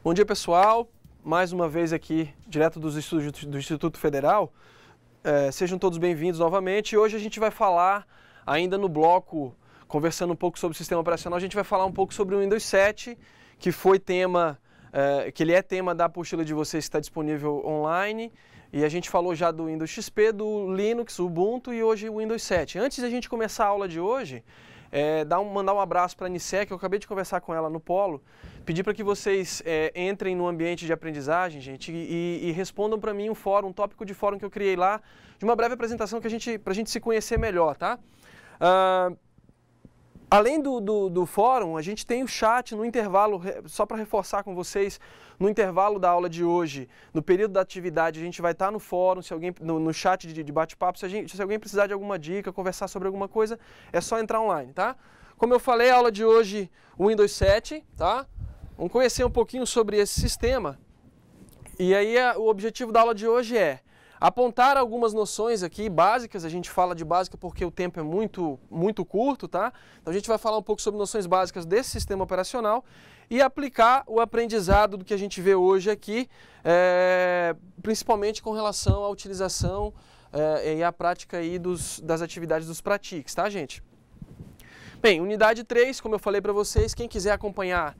Bom dia, pessoal. Mais uma vez aqui, direto dos estúdios do Instituto Federal. Sejam todos bem-vindos novamente. E hoje a gente vai falar, ainda no bloco, conversando um pouco sobre o sistema operacional, a gente vai falar um pouco sobre o Windows 7, que foi tema, que ele é tema da apostila de vocês que está disponível online. E a gente falou já do Windows XP, do Linux, Ubuntu e hoje o Windows 7. Antes da gente começar a aula de hoje, mandar um abraço para a Nicé, que eu acabei de conversar com ela no Polo, pedir para que vocês entrem no ambiente de aprendizagem, gente, e respondam para mim um tópico de fórum que eu criei lá, de uma breve apresentação para a gente se conhecer melhor, tá? Além do fórum, a gente tem o chat no intervalo, só para reforçar com vocês, no intervalo da aula de hoje, no período da atividade, a gente vai estar no fórum, se alguém, no chat de bate-papo, se alguém precisar de alguma dica, conversar sobre alguma coisa, é só entrar online, tá? Como eu falei, a aula de hoje, o Windows 7, tá? Vamos conhecer um pouquinho sobre esse sistema. E aí o objetivo da aula de hoje é apontar algumas noções aqui básicas. A gente fala de básica porque o tempo é muito curto, tá? Então a gente vai falar um pouco sobre noções básicas desse sistema operacional e aplicar o aprendizado do que a gente vê hoje aqui, principalmente com relação à utilização e à prática aí das atividades dos pratiques, tá, gente? Bem, unidade 3, como eu falei para vocês, quem quiser acompanhar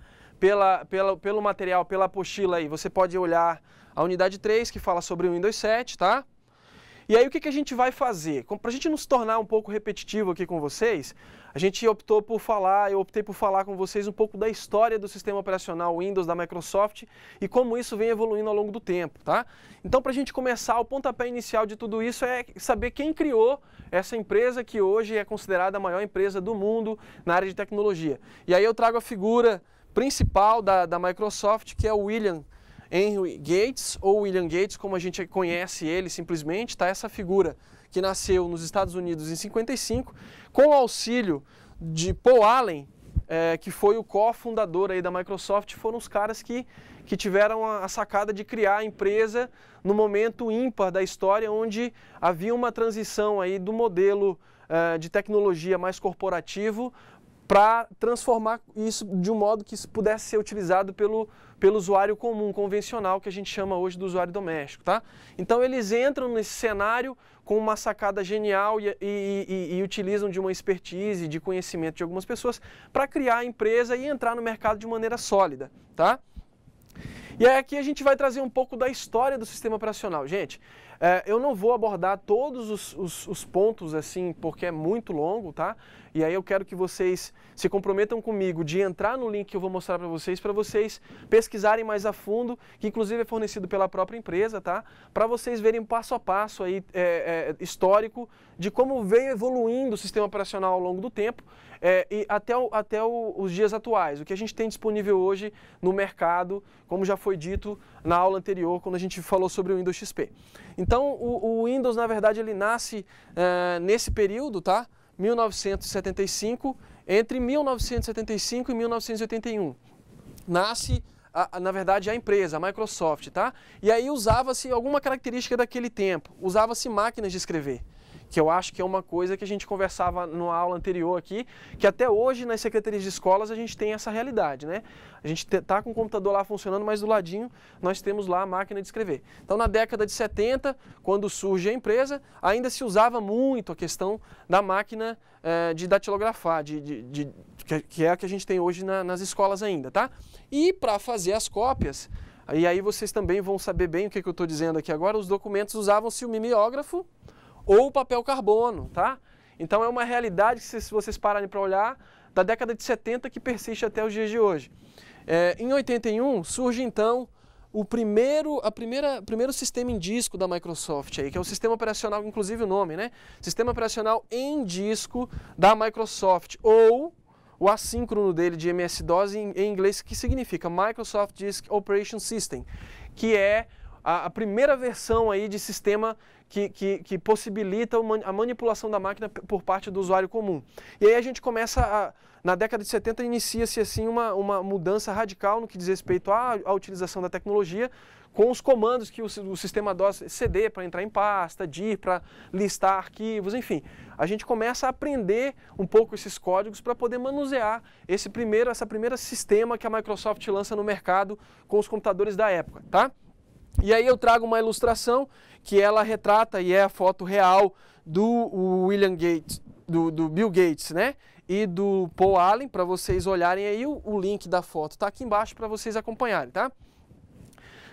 pelo material, pela apostila aí, você pode olhar a unidade 3, que fala sobre o Windows 7, tá? E aí o que a gente vai fazer? Para a gente não se tornar um pouco repetitivo aqui com vocês, eu optei por falar com vocês um pouco da história do sistema operacional Windows da Microsoft e como isso vem evoluindo ao longo do tempo, tá? Então, para a gente começar, o pontapé inicial de tudo isso é saber quem criou essa empresa que hoje é considerada a maior empresa do mundo na área de tecnologia. E aí eu trago a figura principal da Microsoft, que é o William Henry Gates, ou William Gates, como a gente conhece ele simplesmente, tá? Essa figura que nasceu nos Estados Unidos em 55, com o auxílio de Paul Allen, que foi o cofundador aí da Microsoft, foram os caras que tiveram a sacada de criar a empresa no momento ímpar da história, onde havia uma transição aí do modelo de tecnologia mais corporativo para transformar isso de um modo que isso pudesse ser utilizado pelo usuário comum, convencional, que a gente chama hoje do usuário doméstico, tá? Então eles entram nesse cenário com uma sacada genial e utilizam de uma expertise, de conhecimento de algumas pessoas para criar a empresa e entrar no mercado de maneira sólida, tá? E aí aqui a gente vai trazer um pouco da história do sistema operacional. Gente, eu não vou abordar todos os pontos assim, porque é muito longo, tá? E aí eu quero que vocês se comprometam comigo de entrar no link que eu vou mostrar para vocês pesquisarem mais a fundo, que inclusive é fornecido pela própria empresa, tá? Para vocês verem passo a passo aí, histórico de como veio evoluindo o sistema operacional ao longo do tempo e até os dias atuais, o que a gente tem disponível hoje no mercado, como já foi dito na aula anterior, quando a gente falou sobre o Windows XP. Então, o Windows, na verdade, ele nasce nesse período, tá? 1975, entre 1975 e 1981. Nasce, na verdade, a empresa, a Microsoft, tá? E aí usava-se alguma característica daquele tempo, usava-se máquinas de escrever, que eu acho que é uma coisa que a gente conversava na aula anterior aqui, que até hoje nas secretarias de escolas a gente tem essa realidade, né? A gente está com o computador lá funcionando, mas do ladinho nós temos lá a máquina de escrever. Então na década de 70, quando surge a empresa, ainda se usava muito a questão da máquina de datilografar, que é a que a gente tem hoje nas escolas ainda, tá? E para fazer as cópias, e aí vocês também vão saber bem o que eu estou dizendo aqui agora, os documentos usavam-se o mimeógrafo, ou o papel carbono, tá? Então é uma realidade que, se vocês pararem para olhar, da década de 70 que persiste até os dias de hoje. Em 81 surge então o primeiro sistema em disco da Microsoft, aí, que é o sistema operacional, inclusive o nome, né? Sistema operacional em disco da Microsoft, ou o assíncrono dele de MS-DOS em inglês, que significa Microsoft Disk Operation System, que é a primeira versão aí de sistema que possibilita a manipulação da máquina por parte do usuário comum. E aí a gente começa, na década de 70, inicia-se assim uma mudança radical no que diz respeito à utilização da tecnologia, com os comandos que o sistema DOS, CD para entrar em pasta, dir para listar arquivos, enfim. A gente começa a aprender um pouco esses códigos para poder manusear essa primeira sistema que a Microsoft lança no mercado com os computadores da época, tá? E aí eu trago uma ilustração que ela retrata e é a foto real do William Gates, do Bill Gates, né? E do Paul Allen, para vocês olharem aí, o link da foto está aqui embaixo para vocês acompanharem, tá?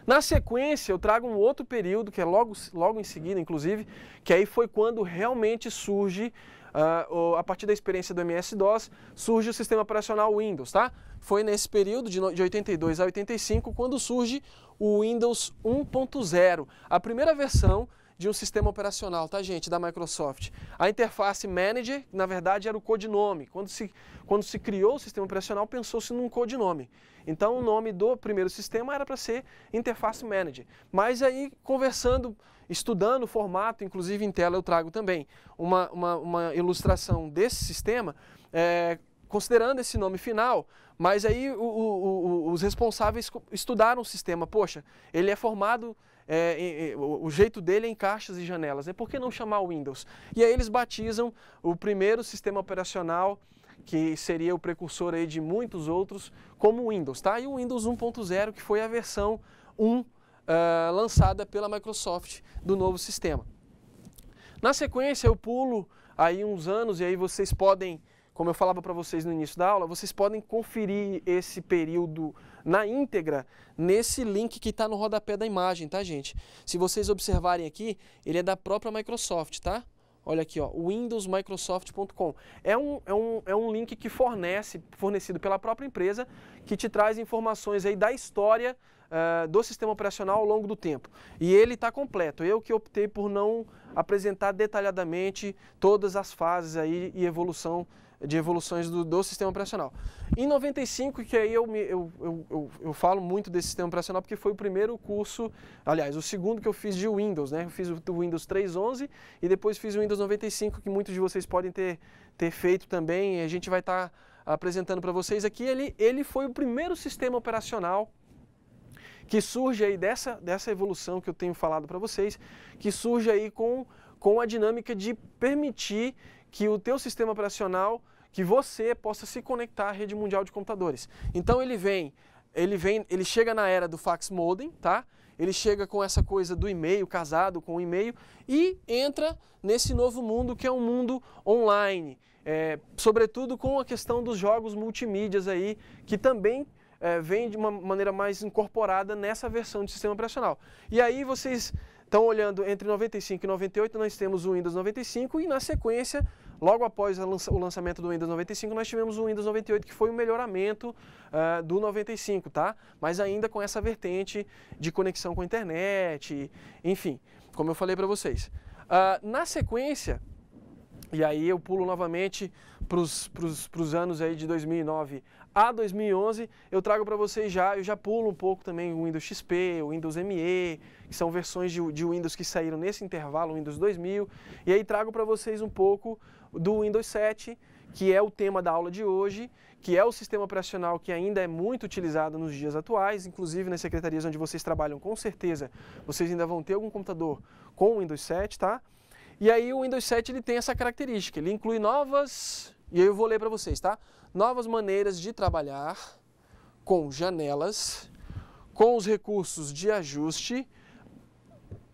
Na sequência, eu trago um outro período, que é logo em seguida, inclusive, que aí foi quando realmente surge, a partir da experiência do MS-DOS, surge o sistema operacional Windows, tá? Foi nesse período, de 82 a 85, quando surge o Windows 1.0, a primeira versão de um sistema operacional, tá, gente, da Microsoft. A interface Manager, na verdade, era o codinome. Quando se criou o sistema operacional, pensou-se num codinome. Então, o nome do primeiro sistema era para ser Interface Manager. Mas aí, conversando, estudando o formato, inclusive em tela eu trago também uma ilustração desse sistema, considerando esse nome final, mas aí os responsáveis estudaram o sistema. Poxa, ele é formado... o jeito dele é em caixas e janelas, né? Por que não chamar Windows? E aí eles batizam o primeiro sistema operacional, que seria o precursor aí de muitos outros, como Windows, tá? E o Windows 1.0, que foi a versão 1 lançada pela Microsoft do novo sistema. Na sequência eu pulo aí uns anos e aí vocês podem, como eu falava para vocês no início da aula, vocês podem conferir esse período na íntegra nesse link que está no rodapé da imagem, tá, gente? Se vocês observarem aqui, ele é da própria Microsoft, tá? Olha aqui, ó, windowsmicrosoft.com. É um link que fornecido pela própria empresa, que te traz informações aí da história do sistema operacional ao longo do tempo. E ele está completo. Eu que optei por não apresentar detalhadamente todas as fases aí e evoluções do sistema operacional. Em 95, que aí eu falo muito desse sistema operacional porque foi o primeiro curso, aliás, o segundo que eu fiz de Windows, né? Eu fiz o Windows 3.11 e depois fiz o Windows 95, que muitos de vocês podem ter feito também, e a gente vai estar apresentando para vocês aqui. Ele foi o primeiro sistema operacional que surge aí dessa evolução que eu tenho falado para vocês, que surge aí com a dinâmica de permitir que o teu sistema operacional, que você possa se conectar à rede mundial de computadores. Então ele chega na era do fax modem, tá? Ele chega com essa coisa do e-mail, casado com o e-mail, e entra nesse novo mundo que é um mundo online, sobretudo com a questão dos jogos multimídias aí, que também vem de uma maneira mais incorporada nessa versão de sistema operacional. E aí vocês estão olhando entre 95 e 98, nós temos o Windows 95 e na sequência, logo após o lançamento do Windows 95, nós tivemos o Windows 98, que foi um melhoramento do 95, tá? Mas ainda com essa vertente de conexão com a internet, enfim, como eu falei para vocês. Na sequência, e aí eu pulo novamente para os anos aí de 2009 a 2011, eu trago para vocês eu já pulo um pouco também o Windows XP, o Windows ME, que são versões de Windows que saíram nesse intervalo, o Windows 2000, e aí trago para vocês um pouco do Windows 7, que é o tema da aula de hoje, que é o sistema operacional que ainda é muito utilizado nos dias atuais, inclusive nas secretarias onde vocês trabalham, com certeza, vocês ainda vão ter algum computador com o Windows 7, tá? E aí o Windows 7 ele tem essa característica, ele inclui novas, e aí eu vou ler para vocês, tá? Novas maneiras de trabalhar com janelas, com os recursos de ajuste,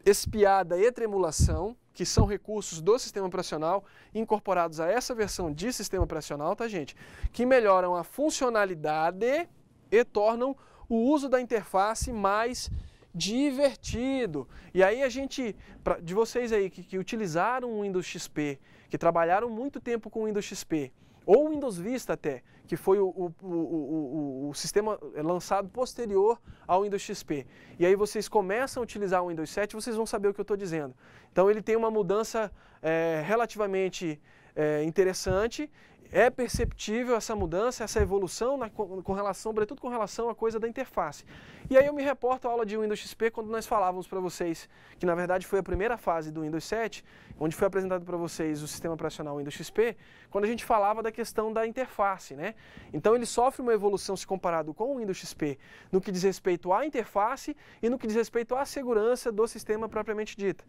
espiada e tremulação, que são recursos do sistema operacional incorporados a essa versão de sistema operacional, tá, gente? Que melhoram a funcionalidade e tornam o uso da interface mais divertido. E aí de vocês aí que utilizaram o Windows XP, que trabalharam muito tempo com o Windows XP, ou o Windows Vista até, que foi o sistema lançado posterior ao Windows XP. E aí vocês começam a utilizar o Windows 7, vocês vão saber o que eu estou dizendo. Então ele tem uma mudança relativamente interessante, é perceptível essa mudança, essa evolução, sobretudo com relação à coisa da interface. E aí eu me reporto à aula de Windows XP, quando nós falávamos para vocês, que na verdade foi a primeira fase do Windows 7, onde foi apresentado para vocês o sistema operacional Windows XP, quando a gente falava da questão da interface, né? Então ele sofre uma evolução se comparado com o Windows XP no que diz respeito à interface e no que diz respeito à segurança do sistema propriamente dita.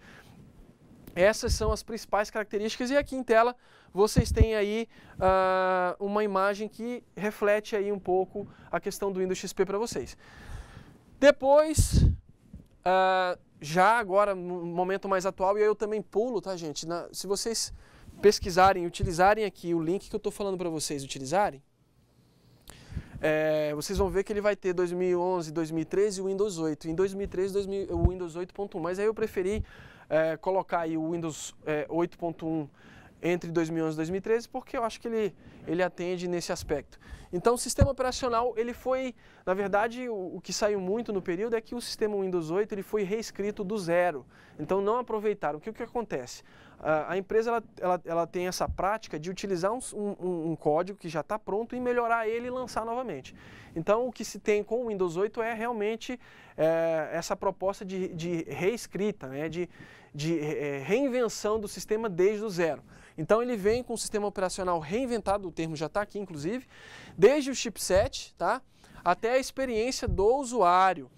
Essas são as principais características e aqui em tela vocês têm aí uma imagem que reflete aí um pouco a questão do Windows XP para vocês. Depois, já agora no momento mais atual, e aí eu também pulo, tá gente? Se vocês pesquisarem, utilizarem aqui o link que eu estou falando para vocês utilizarem, vocês vão ver que ele vai ter 2011, 2013 e o Windows 8. Em 2013, o Windows 8.1, mas aí eu preferi colocar aí o Windows 8.1 entre 2011 e 2013, porque eu acho que ele atende nesse aspecto. Então o sistema operacional, ele foi, na verdade, o que saiu muito no período é que o sistema Windows 8 ele foi reescrito do zero. Então não aproveitaram. O que acontece? A empresa ela tem essa prática de utilizar um código que já está pronto e melhorar ele e lançar novamente. Então o que se tem com o Windows 8 é realmente essa proposta de reescrita, né? de reinvenção do sistema desde o zero. Então ele vem com o sistema operacional reinventado, o termo já está aqui inclusive, desde o chipset, tá? Até a experiência do usuário.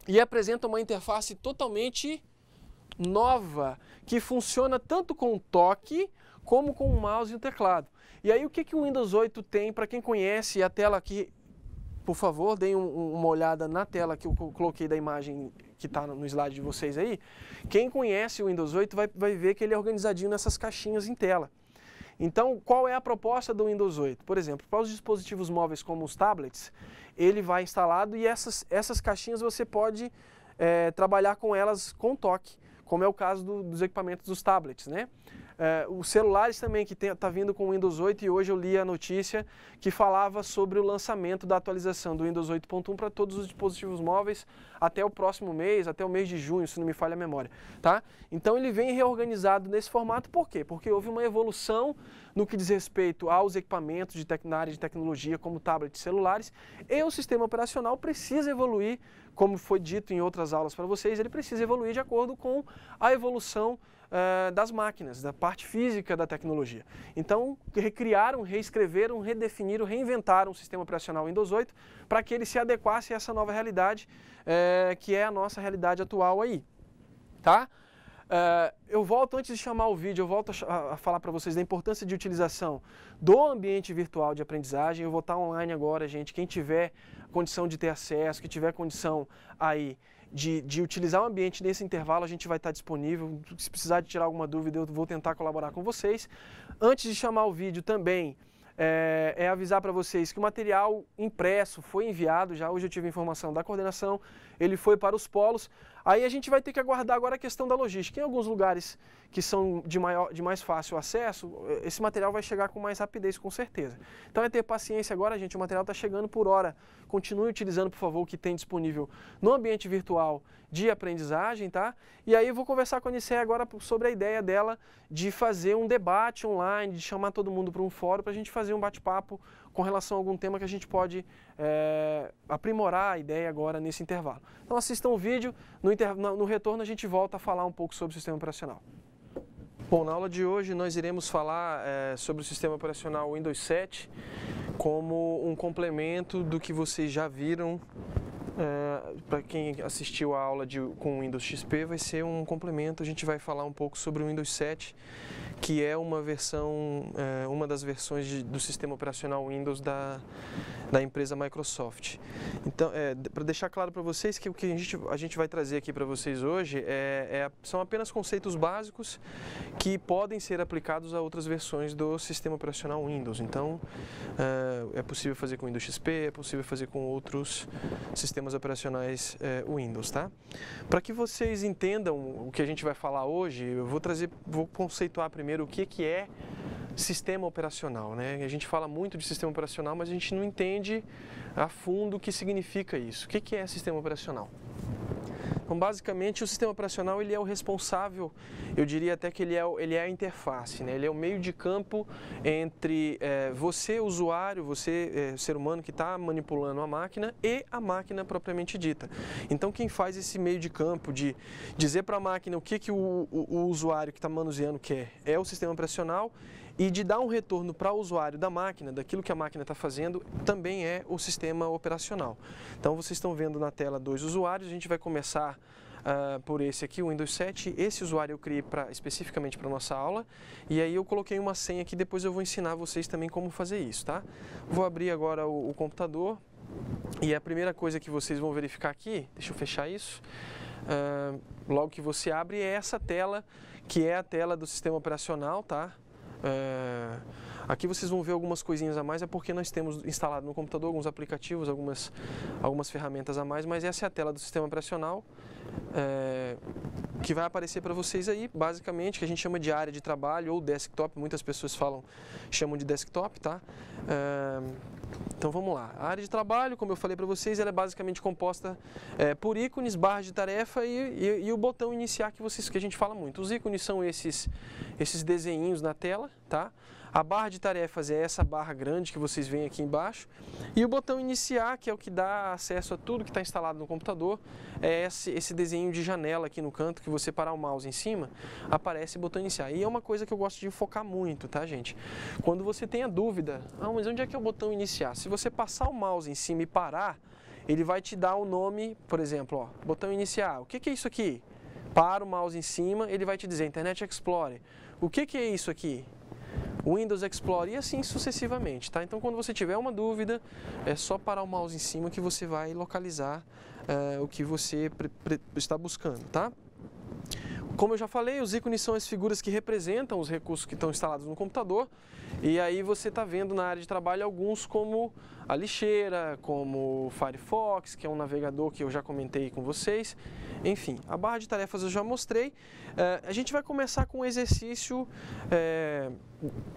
E apresenta uma interface totalmente nova, que funciona tanto com o toque como com o mouse e o teclado. E aí o que o Windows 8 tem, para quem conhece, a tela aqui, por favor, deem uma olhada na tela que eu coloquei da imagem que está no slide de vocês aí. Quem conhece o Windows 8 vai ver que ele é organizadinho nessas caixinhas em tela. Então, qual é a proposta do Windows 8? Por exemplo, para os dispositivos móveis como os tablets, ele vai instalado e essas caixinhas você pode trabalhar com elas com toque, como é o caso dos equipamentos dos tablets, né? Os celulares também, que está vindo com o Windows 8, e hoje eu li a notícia que falava sobre o lançamento da atualização do Windows 8.1 para todos os dispositivos móveis até o próximo mês, até o mês de junho, se não me falha a memória, tá? Então ele vem reorganizado nesse formato, por quê? Porque houve uma evolução no que diz respeito aos equipamentos na área de tecnologia, como tablets e celulares, e o sistema operacional precisa evoluir, como foi dito em outras aulas para vocês, ele precisa evoluir de acordo com a evolução das máquinas, da parte física da tecnologia. Então, recriaram, reescreveram, redefiniram, reinventaram o sistema operacional Windows 8 para que ele se adequasse a essa nova realidade, que é a nossa realidade atual aí, tá? Eu volto, antes de chamar o vídeo, eu volto a falar para vocês da importância de utilização do ambiente virtual de aprendizagem. Eu vou estar online agora, gente. Quem tiver condição de ter acesso, que tiver condição aí de utilizar o ambiente nesse intervalo, a gente vai estar disponível. Se precisar de tirar alguma dúvida, eu vou tentar colaborar com vocês. Antes de chamar o vídeo também, avisar para vocês que o material impresso foi enviado, já hoje eu tive informação da coordenação, ele foi para os polos. Aí a gente vai ter que aguardar agora a questão da logística. Em alguns lugares que são de mais fácil acesso, esse material vai chegar com mais rapidez, com certeza. Então é ter paciência agora, gente, o material está chegando por hora. Continue utilizando, por favor, o que tem disponível no ambiente virtual de aprendizagem, tá? E aí eu vou conversar com a Nicéia agora sobre a ideia dela de fazer um debate online, de chamar todo mundo para um fórum, para a gente fazer um bate-papo com relação a algum tema que a gente pode aprimorar a ideia agora nesse intervalo. Então assistam o vídeo, no retorno a gente volta a falar um pouco sobre o sistema operacional. Bom, na aula de hoje nós iremos falar sobre o sistema operacional Windows 7 como um complemento do que vocês já viram. Para quem assistiu a aula com o Windows XP, vai ser um complemento. A gente vai falar um pouco sobre o Windows 7, que é uma das versões do sistema operacional Windows da empresa Microsoft. Então, para deixar claro para vocês que o que a gente vai trazer aqui para vocês hoje são apenas conceitos básicos que podem ser aplicados a outras versões do sistema operacional Windows. Então, é possível fazer com o Windows XP, é possível fazer com outros sistemas operacionais Windows, tá? Para que vocês entendam o que a gente vai falar hoje, eu vou conceituar primeiro o que é sistema operacional, né? A gente fala muito de sistema operacional, mas a gente não entende a fundo o que significa isso. O que é sistema operacional? Então, basicamente, o sistema operacional ele é o responsável, eu diria até que ele é a interface, né? Ele é o meio de campo entre você, usuário, você, ser humano que está manipulando a máquina e a máquina propriamente dita. Então, quem faz esse meio de campo de dizer para a máquina o que o usuário que está manuseando quer é o sistema operacional, e de dar um retorno para o usuário da máquina, daquilo que a máquina está fazendo, também é o sistema operacional. Então vocês estão vendo na tela 2 usuários, a gente vai começar por esse aqui, o Windows 7. Esse usuário eu criei especificamente para a nossa aula, e aí eu coloquei uma senha aqui, depois eu vou ensinar vocês também como fazer isso, tá? Vou abrir agora o computador, e a primeira coisa que vocês vão verificar aqui, deixa eu fechar isso, logo que você abre, é essa tela, que é a tela do sistema operacional, tá? Aqui vocês vão ver algumas coisinhas a mais, é porque nós temos instalado no computador alguns aplicativos, algumas ferramentas a mais, mas essa é a tela do sistema operacional que vai aparecer para vocês aí, basicamente, que a gente chama de área de trabalho ou desktop, muitas pessoas chamam de desktop, tá? Então vamos lá, a área de trabalho, como eu falei para vocês, ela é basicamente composta por ícones, barras de tarefa e o botão iniciar que a gente fala muito. Os ícones são esses desenhinhos na tela, tá? A barra de tarefas é essa barra grande que vocês veem aqui embaixo, e o botão iniciar, que é o que dá acesso a tudo que está instalado no computador, é esse desenho de janela aqui no canto, que você parar o mouse em cima, aparece o botão iniciar. E é uma coisa que eu gosto de focar muito, tá, gente? Quando você tem a dúvida, mas onde é que é o botão iniciar? Se você passar o mouse em cima e parar, ele vai te dar o nome, por exemplo, ó, botão iniciar. O que é isso aqui? Para o mouse em cima, ele vai te dizer Internet Explorer. O que é isso aqui? Windows Explorer, e assim sucessivamente, tá? Então, quando você tiver uma dúvida, é só parar o mouse em cima que você vai localizar o que você está buscando, tá? Como eu já falei, os ícones são as figuras que representam os recursos que estão instalados no computador, e aí você está vendo na área de trabalho alguns como a lixeira, como o Firefox, que é um navegador que eu já comentei com vocês. Enfim, a barra de tarefas eu já mostrei. A gente vai começar com um exercício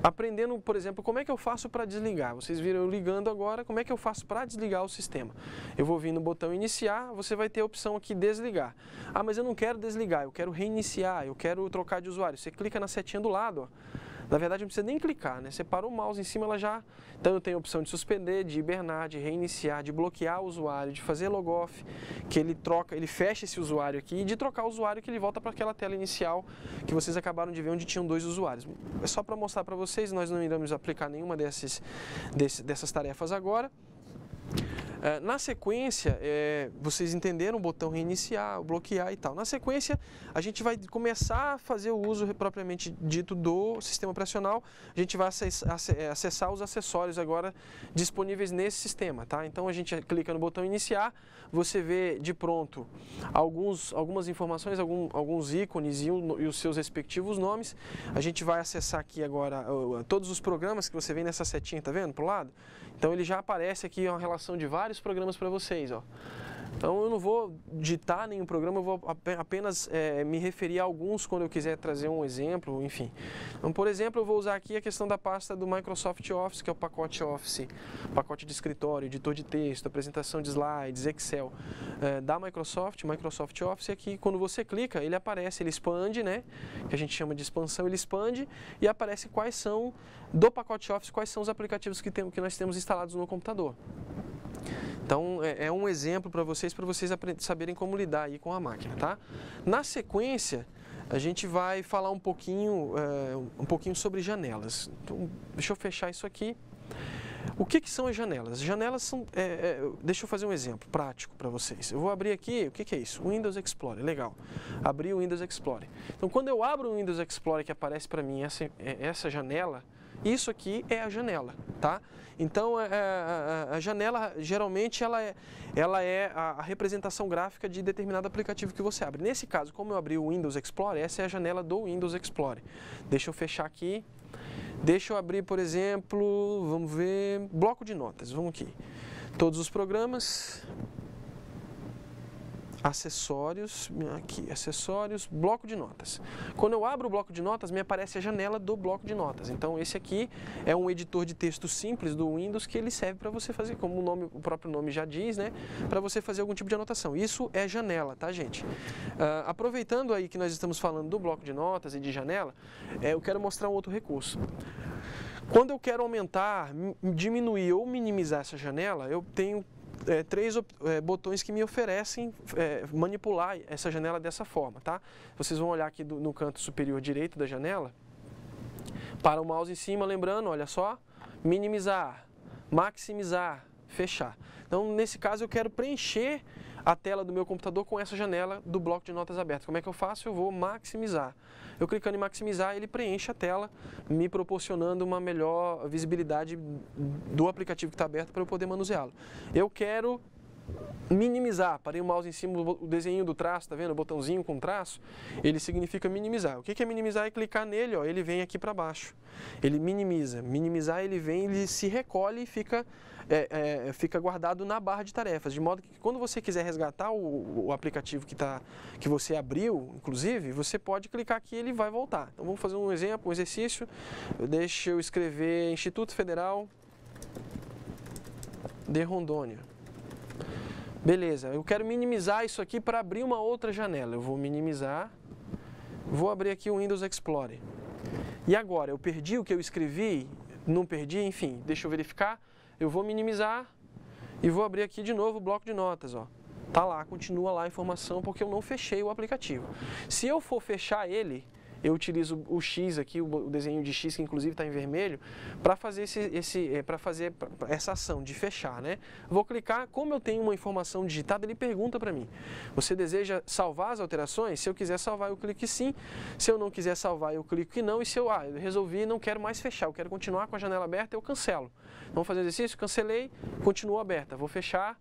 aprendendo, por exemplo, como é que eu faço para desligar. Vocês viram eu ligando agora, como é que eu faço para desligar o sistema? Eu vou vir no botão iniciar, você vai ter a opção aqui desligar. Ah, mas eu não quero desligar, eu quero reiniciar, eu quero trocar de usuário. Você clica na setinha do lado, ó. Na verdade, não precisa nem clicar, né? Você para o mouse em cima, ela já... Então, eu tenho a opção de suspender, de hibernar, de reiniciar, de bloquear o usuário, de fazer logoff, que ele fecha esse usuário aqui, e de trocar o usuário que ele volta para aquela tela inicial que vocês acabaram de ver, onde tinham 2 usuários. É só para mostrar para vocês, nós não iremos aplicar nenhuma dessas tarefas agora. Na sequência, vocês entenderam o botão reiniciar, bloquear e tal. Na sequência, a gente vai começar a fazer o uso propriamente dito do sistema operacional. A gente vai acessar os acessórios agora disponíveis nesse sistema, tá? Então a gente clica no botão iniciar, você vê de pronto algumas informações, alguns ícones e os seus respectivos nomes. A gente vai acessar aqui agora todos os programas que você vê nessa setinha, tá vendo, pro lado? Então ele já aparece aqui uma relação de vários programas para vocês, ó. Então eu não vou digitar nenhum programa, eu vou apenas me referir a alguns quando eu quiser trazer um exemplo, enfim. Então, por exemplo, eu vou usar aqui a questão da pasta do Microsoft Office, que é o pacote Office, pacote de escritório, editor de texto, apresentação de slides, Excel, da Microsoft Office. E aqui, quando você clica, ele aparece, ele expande, né, que a gente chama de expansão, ele expande e aparece quais são, do pacote Office, quais são os aplicativos que nós temos instalados no computador. Então, é um exemplo para vocês saberem como lidar aí com a máquina, tá? Na sequência, a gente vai falar um pouquinho sobre janelas. Então, deixa eu fechar isso aqui. O que são as janelas? As janelas são... deixa eu fazer um exemplo prático para vocês. Eu vou abrir aqui, o que é isso? Windows Explorer, legal. Abri o Windows Explorer. Então, quando eu abro o Windows Explorer, que aparece para mim essa janela, isso aqui é a janela, tá? Então, a janela, geralmente, ela é a representação gráfica de determinado aplicativo que você abre. Nesse caso, como eu abri o Windows Explorer, essa é a janela do Windows Explorer. Deixa eu fechar aqui. Deixa eu abrir, por exemplo, vamos ver, bloco de notas, vamos aqui. Todos os programas. acessórios, aqui, acessórios, bloco de notas. Quando eu abro o bloco de notas, me aparece a janela do bloco de notas. Então esse aqui é um editor de texto simples do Windows que ele serve para você fazer, como o próprio nome já diz, né, para você fazer algum tipo de anotação. Isso é janela, tá, gente? Aproveitando aí que nós estamos falando do bloco de notas e de janela, eu quero mostrar um outro recurso. Quando eu quero aumentar, diminuir ou minimizar essa janela, eu tenho três botões que me oferecem manipular essa janela dessa forma, tá? Vocês vão olhar aqui no canto superior direito da janela, para o mouse em cima, lembrando, olha só, minimizar, maximizar, fechar. Então, nesse caso, eu quero preencher a tela do meu computador com essa janela do bloco de notas aberto. Como é que eu faço? Eu vou maximizar. Eu clicando em maximizar, ele preenche a tela, me proporcionando uma melhor visibilidade do aplicativo que está aberto para eu poder manuseá-lo. Eu quero minimizar, parei o mouse em cima do desenho do traço, tá vendo? O botãozinho com traço, ele significa minimizar. O que é minimizar? É clicar nele, ó, ele vem aqui para baixo. Ele minimiza. Minimizar, ele vem, ele se recolhe e fica guardado na barra de tarefas, de modo que quando você quiser resgatar o aplicativo que você abriu, inclusive, você pode clicar aqui e ele vai voltar. Então vamos fazer um exemplo, um exercício. Deixa eu escrever Instituto Federal de Rondônia. Beleza, eu quero minimizar isso aqui para abrir uma outra janela. Eu vou minimizar, vou abrir aqui o Windows Explorer. E agora, eu perdi o que eu escrevi? Não perdi? Enfim, deixa eu verificar. Eu vou minimizar e vou abrir aqui de novo o bloco de notas, ó. Tá lá, continua lá a informação porque eu não fechei o aplicativo. Se eu for fechar ele, eu utilizo o X aqui, o desenho de X, que inclusive está em vermelho, para fazer essa ação de fechar, né? Vou clicar, como eu tenho uma informação digitada, ele pergunta para mim: você deseja salvar as alterações? Se eu quiser salvar, eu clico em sim. Se eu não quiser salvar, eu clico em não. E se eu resolvi, não quero mais fechar, eu quero continuar com a janela aberta, eu cancelo. Vamos fazer o exercício? Cancelei, continua aberta. Vou fechar,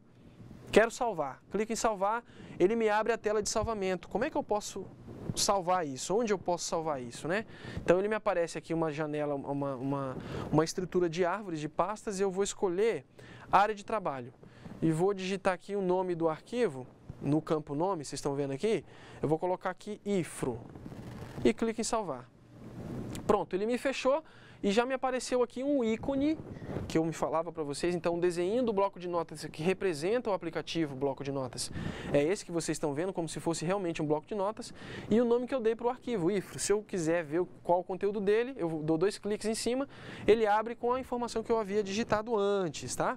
quero salvar. Clico em salvar, ele me abre a tela de salvamento. Como é que eu posso salvar isso? Onde eu posso salvar isso, né? Então ele me aparece aqui uma janela, uma estrutura de árvores, de pastas, e eu vou escolher área de trabalho. E vou digitar aqui o nome do arquivo, no campo nome, vocês estão vendo aqui, eu vou colocar aqui IFRO. E clico em salvar. Pronto, ele me fechou e já me apareceu aqui um ícone que eu me falava para vocês. Então, o desenho do bloco de notas que representa o aplicativo bloco de notas é esse que vocês estão vendo, como se fosse realmente um bloco de notas. E o nome que eu dei para o arquivo, IFRO. Se eu quiser ver qual o conteúdo dele, eu dou 2 cliques em cima, ele abre com a informação que eu havia digitado antes, tá?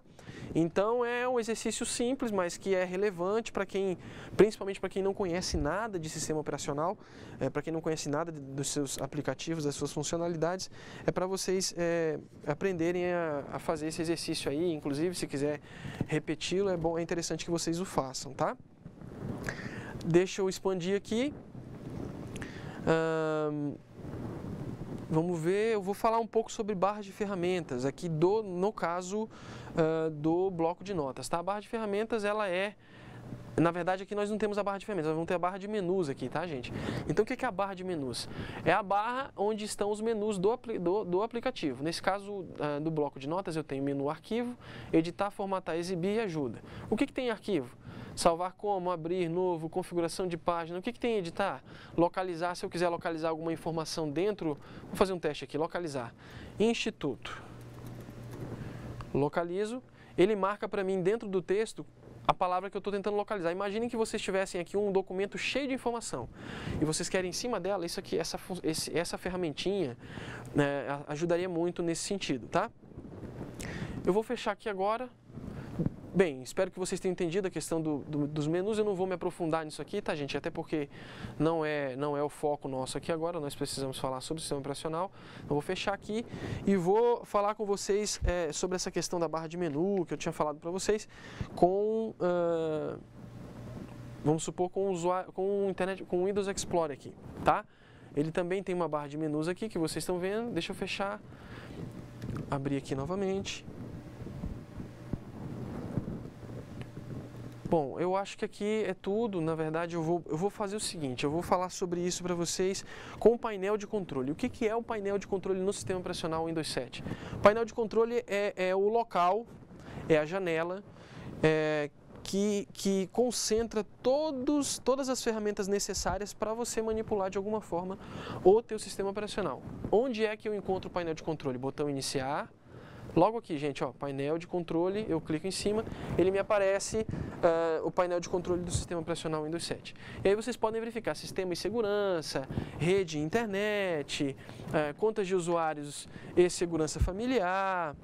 Então, é um exercício simples, mas que é relevante para quem, principalmente para quem não conhece nada de sistema operacional, para quem não conhece nada dos seus aplicativos, das suas funcionalidades, é para vocês aprenderem a fazer esse exercício aí. Inclusive, se quiser repeti-lo, é interessante que vocês o façam, tá? Deixa eu expandir aqui. Vamos ver, eu vou falar um pouco sobre barra de ferramentas, aqui no caso do bloco de notas, tá? A barra de ferramentas, ela na verdade, aqui nós não temos a barra de ferramentas, nós vamos ter a barra de menus aqui, tá, gente? Então, o que é a barra de menus? É a barra onde estão os menus do aplicativo. Nesse caso, do bloco de notas, eu tenho menu arquivo, editar, formatar, exibir e ajuda. O que tem em arquivo? Salvar como, abrir, novo, configuração de página. O que tem em editar? Localizar, se eu quiser localizar alguma informação dentro, vou fazer um teste aqui, localizar. Instituto. Localizo, ele marca para mim dentro do texto a palavra que eu estou tentando localizar. Imaginem que vocês tivessem aqui um documento cheio de informação e vocês querem em cima dela, isso aqui, essa ferramentinha, né, ajudaria muito nesse sentido, tá? Eu vou fechar aqui agora. Bem, espero que vocês tenham entendido a questão dos menus. Eu não vou me aprofundar nisso aqui, tá, gente? Até porque não é o foco nosso aqui agora. Nós precisamos falar sobre o sistema operacional. Eu vou fechar aqui e vou falar com vocês sobre essa questão da barra de menu que eu tinha falado para vocês vamos supor, com o Windows Explorer aqui, tá? Ele também tem uma barra de menus aqui que vocês estão vendo. Deixa eu fechar, abrir aqui novamente. Bom, eu acho que aqui é tudo. Na verdade, eu vou fazer o seguinte, eu vou falar sobre isso para vocês com o painel de controle. O que é o painel de controle no sistema operacional Windows 7? O painel de controle é o local, é a janela que concentra todas as ferramentas necessárias para você manipular de alguma forma o teu sistema operacional. Onde é que eu encontro o painel de controle? Botão iniciar. Logo aqui, gente, ó, painel de controle, eu clico em cima, ele me aparece o painel de controle do sistema operacional Windows 7. E aí vocês podem verificar sistema e segurança, rede e internet, contas de usuários e segurança familiar,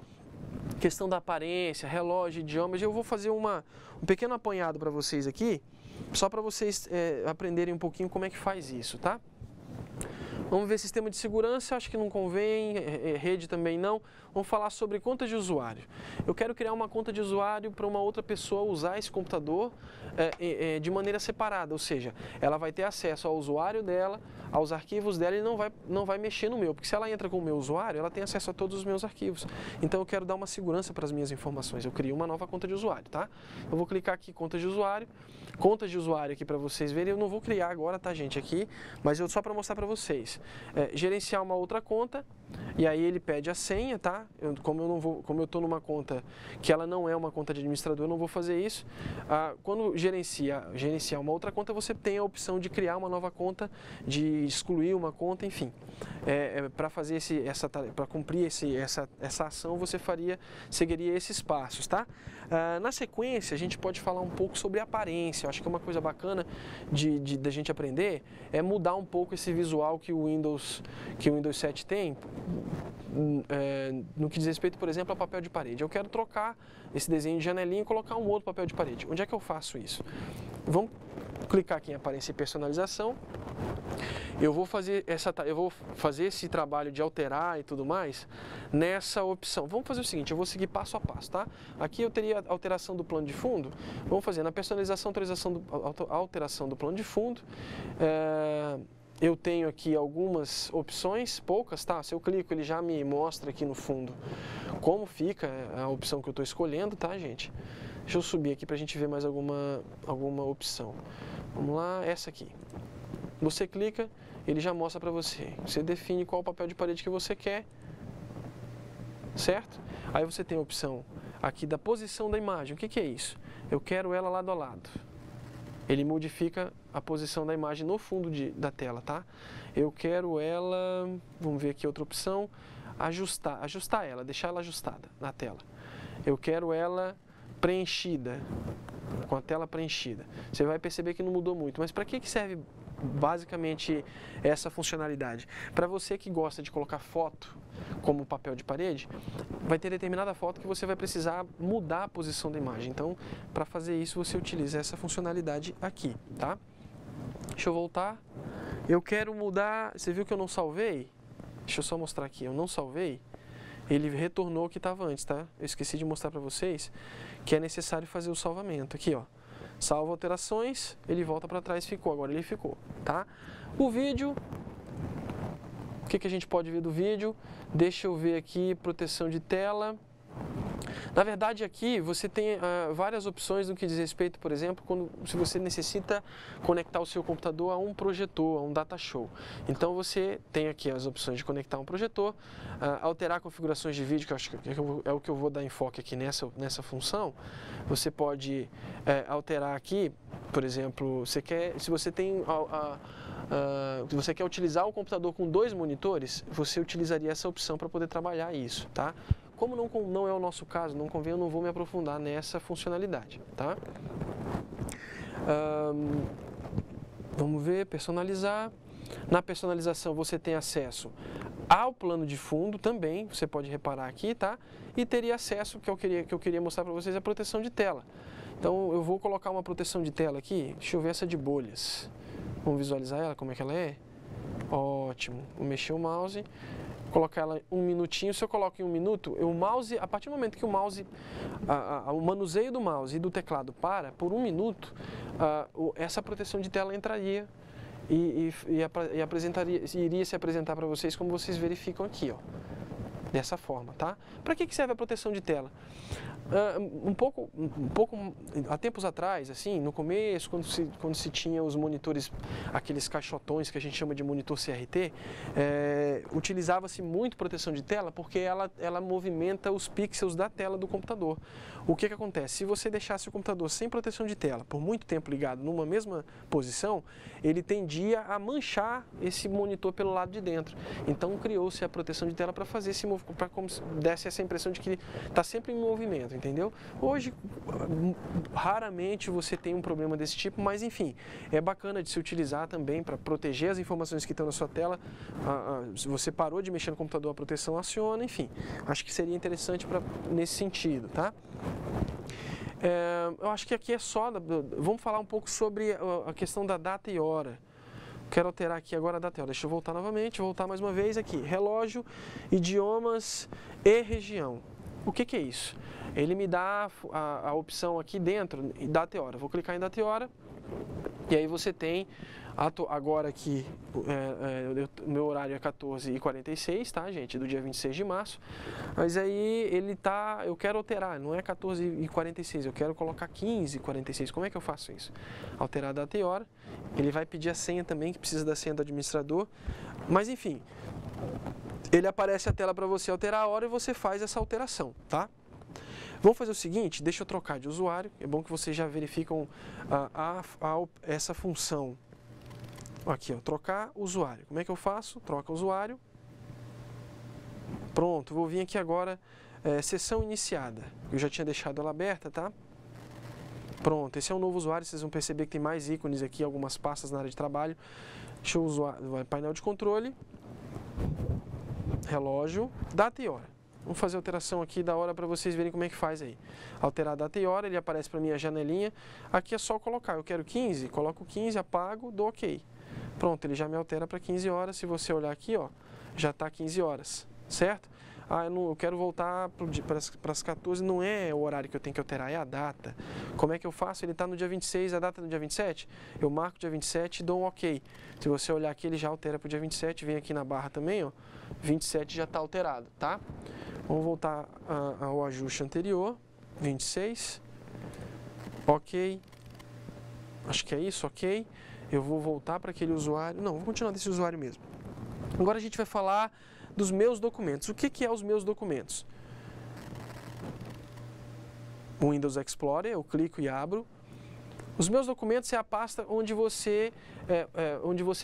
questão da aparência, relógio, idiomas. Eu vou fazer um pequeno apanhado para vocês aqui, só para vocês aprenderem um pouquinho como é que faz isso, tá? Vamos ver sistema de segurança, acho que não convém, rede também não. Vamos falar sobre conta de usuário. Eu quero criar uma conta de usuário para uma outra pessoa usar esse computador de maneira separada, ou seja, ela vai ter acesso ao usuário dela, aos arquivos dela e não vai mexer no meu, porque se ela entra com o meu usuário, ela tem acesso a todos os meus arquivos. Então eu quero dar uma segurança para as minhas informações, eu crio uma nova conta de usuário, tá? Eu vou clicar aqui, conta de usuário aqui para vocês verem, eu não vou criar agora, tá gente, aqui, mas só para mostrar para vocês. Gerenciar uma outra conta, e aí ele pede a senha, tá? Como eu estou numa conta que ela não é uma conta de administrador, eu não vou fazer isso. Quando gerenciar uma outra conta, você tem a opção de criar uma nova conta, de excluir uma conta, enfim. Para fazer para cumprir essa ação, você seguiria esses passos, tá? Na sequência, a gente pode falar um pouco sobre aparência. Eu acho que uma coisa bacana da gente aprender é mudar um pouco esse visual que o Windows 7 tem, no que diz respeito, por exemplo, a papel de parede. Eu quero trocar esse desenho de janelinha e colocar um outro papel de parede. Onde é que eu faço isso? Vamos clicar aqui em aparência e personalização. Eu vou fazer esse trabalho de alterar e tudo mais nessa opção. Vamos fazer o seguinte, eu vou seguir passo a passo, tá? Aqui eu teria alteração do plano de fundo. Vamos fazer na personalização, alteração do plano de fundo. Eu tenho aqui algumas opções, poucas, tá? Se eu clico, ele já me mostra aqui no fundo como fica a opção que eu estou escolhendo, tá, gente? Deixa eu subir aqui para a gente ver mais alguma opção. Vamos lá, essa aqui. Você clica, ele já mostra para você. Você define qual papel de parede que você quer, certo? Aí você tem a opção aqui da posição da imagem. O que é isso? Eu quero ela lado a lado. Ele modifica a posição da imagem no fundo da tela, tá? Eu quero ela, vamos ver aqui outra opção, ajustar ela, deixar ela ajustada na tela. Eu quero ela preenchida, com a tela preenchida. Você vai perceber que não mudou muito, mas para que serve basicamente essa funcionalidade? Para você que gosta de colocar foto como papel de parede, vai ter determinada foto que você vai precisar mudar a posição da imagem. Então, para fazer isso, você utiliza essa funcionalidade aqui, tá? Deixa eu voltar. Eu quero mudar, você viu que eu não salvei? Deixa eu só mostrar aqui, eu não salvei. Ele retornou o que estava antes, tá? Eu esqueci de mostrar para vocês que é necessário fazer o salvamento. Aqui, ó. Salva alterações, ele volta para trás, agora ele ficou, tá? O vídeo, o que a gente pode ver do vídeo? Deixa eu ver aqui, proteção de tela. Na verdade, aqui você tem várias opções no que diz respeito, por exemplo, se você necessita conectar o seu computador a um projetor, a um data show. Então você tem aqui as opções de conectar um projetor, alterar configurações de vídeo, que eu acho que é o que eu vou dar enfoque aqui nessa função. Você pode alterar aqui, por exemplo, se você tem se você quer utilizar o computador com 2 monitores, você utilizaria essa opção para poder trabalhar isso, tá? Como não é o nosso caso, não convém, eu não vou me aprofundar nessa funcionalidade, tá? Vamos ver, personalizar. Na personalização você tem acesso ao plano de fundo também, você pode reparar aqui, tá? E teria acesso, que eu queria mostrar para vocês, a proteção de tela. Então eu vou colocar uma proteção de tela aqui, deixa eu ver essa de bolhas. Vamos visualizar ela, como é que ela é? Ótimo, vou mexer o mouse, colocar ela 1 minutinho. Se eu coloco em 1 minuto, o mouse, a partir do momento que o mouse, o manuseio do mouse e do teclado por 1 minuto, essa proteção de tela entraria e iria se apresentar para vocês como vocês verificam aqui, ó. dessa forma, tá? Para que serve a proteção de tela? Há tempos atrás, assim, no começo, quando se tinha os monitores, aqueles caixotões que a gente chama de monitor CRT, utilizava-se muito proteção de tela porque ela movimenta os pixels da tela do computador. O que acontece? Se você deixasse o computador sem proteção de tela por muito tempo ligado numa mesma posição, ele tendia a manchar esse monitor pelo lado de dentro. Então criou-se a proteção de tela para fazer para como se desse essa impressão de que está sempre em movimento, entendeu? Hoje, raramente você tem um problema desse tipo, mas enfim, é bacana de se utilizar também para proteger as informações que estão na sua tela. Se você parou de mexer no computador, a proteção aciona, enfim. Acho que seria interessante nesse sentido, tá? Eu acho que aqui é só... Vamos falar um pouco sobre a questão da data e hora. Quero alterar aqui agora a data e hora. Deixa eu voltar novamente, voltar mais uma vez aqui. Relógio, idiomas e região. O que é isso? Ele me dá a opção aqui dentro, data e hora. Vou clicar em data e hora. E aí você tem, agora aqui, meu horário é 14h46, tá, gente? Do dia 26 de março. Mas aí eu quero alterar, não é 14h46, eu quero colocar 15h46. Como é que eu faço isso? Alterar a data e hora. Ele vai pedir a senha também, que precisa da senha do administrador. Mas enfim, ele aparece a tela para você alterar a hora e você faz essa alteração, tá? Vamos fazer o seguinte, deixa eu trocar de usuário, é bom que vocês já verificam essa função. Aqui, ó, trocar usuário. Como é que eu faço? Troca usuário. Pronto, vou vir aqui agora, sessão iniciada. Eu já tinha deixado ela aberta, tá? Pronto, esse é um novo usuário, vocês vão perceber que tem mais ícones aqui, algumas pastas na área de trabalho. Deixa eu usar, painel de controle, relógio, data e hora. Vamos fazer a alteração aqui da hora para vocês verem como é que faz aí. Alterar a data e hora, ele aparece para mim a janelinha. Aqui é só colocar, eu quero 15, coloco 15, apago, dou OK. Pronto, ele já me altera para 15 horas. Se você olhar aqui, ó, já está 15 horas, certo? Eu quero voltar para as 14, não é o horário que eu tenho que alterar, é a data. Como é que eu faço? Ele está no dia 26, a data é no dia 27? Eu marco dia 27 e dou um OK. Se você olhar aqui, ele já altera para o dia 27, vem aqui na barra também, ó, 27 já está alterado, tá? Vamos voltar ao ajuste anterior, 26, OK, acho que é isso, OK. Eu vou voltar para aquele usuário, não, vou continuar desse usuário mesmo. Agora a gente vai falar dos meus documentos. O que é os meus documentos? O Windows Explorer, eu clico e abro. Os meus documentos é a pasta onde você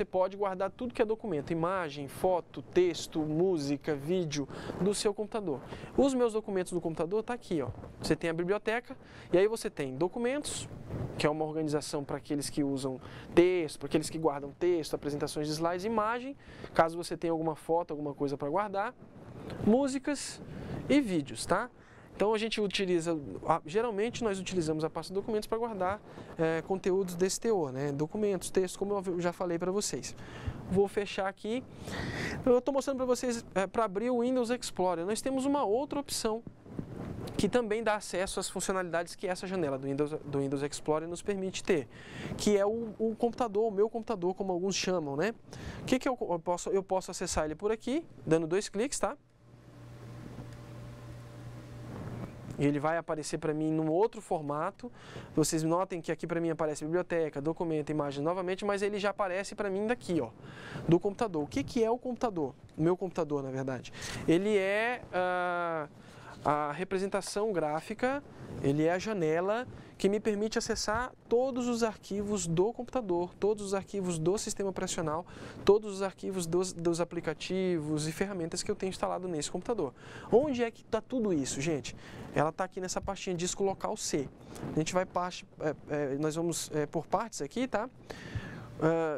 pode guardar tudo que é documento, imagem, foto, texto, música, vídeo do seu computador. Os meus documentos do computador está aqui, ó. Você tem a biblioteca e aí você tem documentos, que é uma organização para aqueles que usam texto, para aqueles que guardam texto, apresentações de slides, imagem, caso você tenha alguma foto, alguma coisa para guardar, músicas e vídeos, tá? Então a gente utiliza, geralmente nós utilizamos a pasta documentos para guardar conteúdos desse teor, né? Documentos, textos, como eu já falei para vocês. Vou fechar aqui. Eu estou mostrando para vocês, para abrir o Windows Explorer, nós temos uma outra opção que também dá acesso às funcionalidades que essa janela do Windows Explorer nos permite ter, que é o computador, o meu computador, como alguns chamam, né? O que eu posso acessar ele por aqui, dando 2 cliques, tá? E ele vai aparecer para mim num outro formato. Vocês notem que aqui para mim aparece biblioteca, documento, imagem novamente, mas ele já aparece para mim daqui, ó, do computador. O que é o computador? O meu computador, na verdade. Ele é a representação gráfica, ele é a janela que me permite acessar todos os arquivos do computador, todos os arquivos do sistema operacional, todos os arquivos dos aplicativos e ferramentas que eu tenho instalado nesse computador. Onde é que está tudo isso, gente? Ela está aqui nessa pastinha disco local C. A gente vai nós vamos por partes aqui, tá?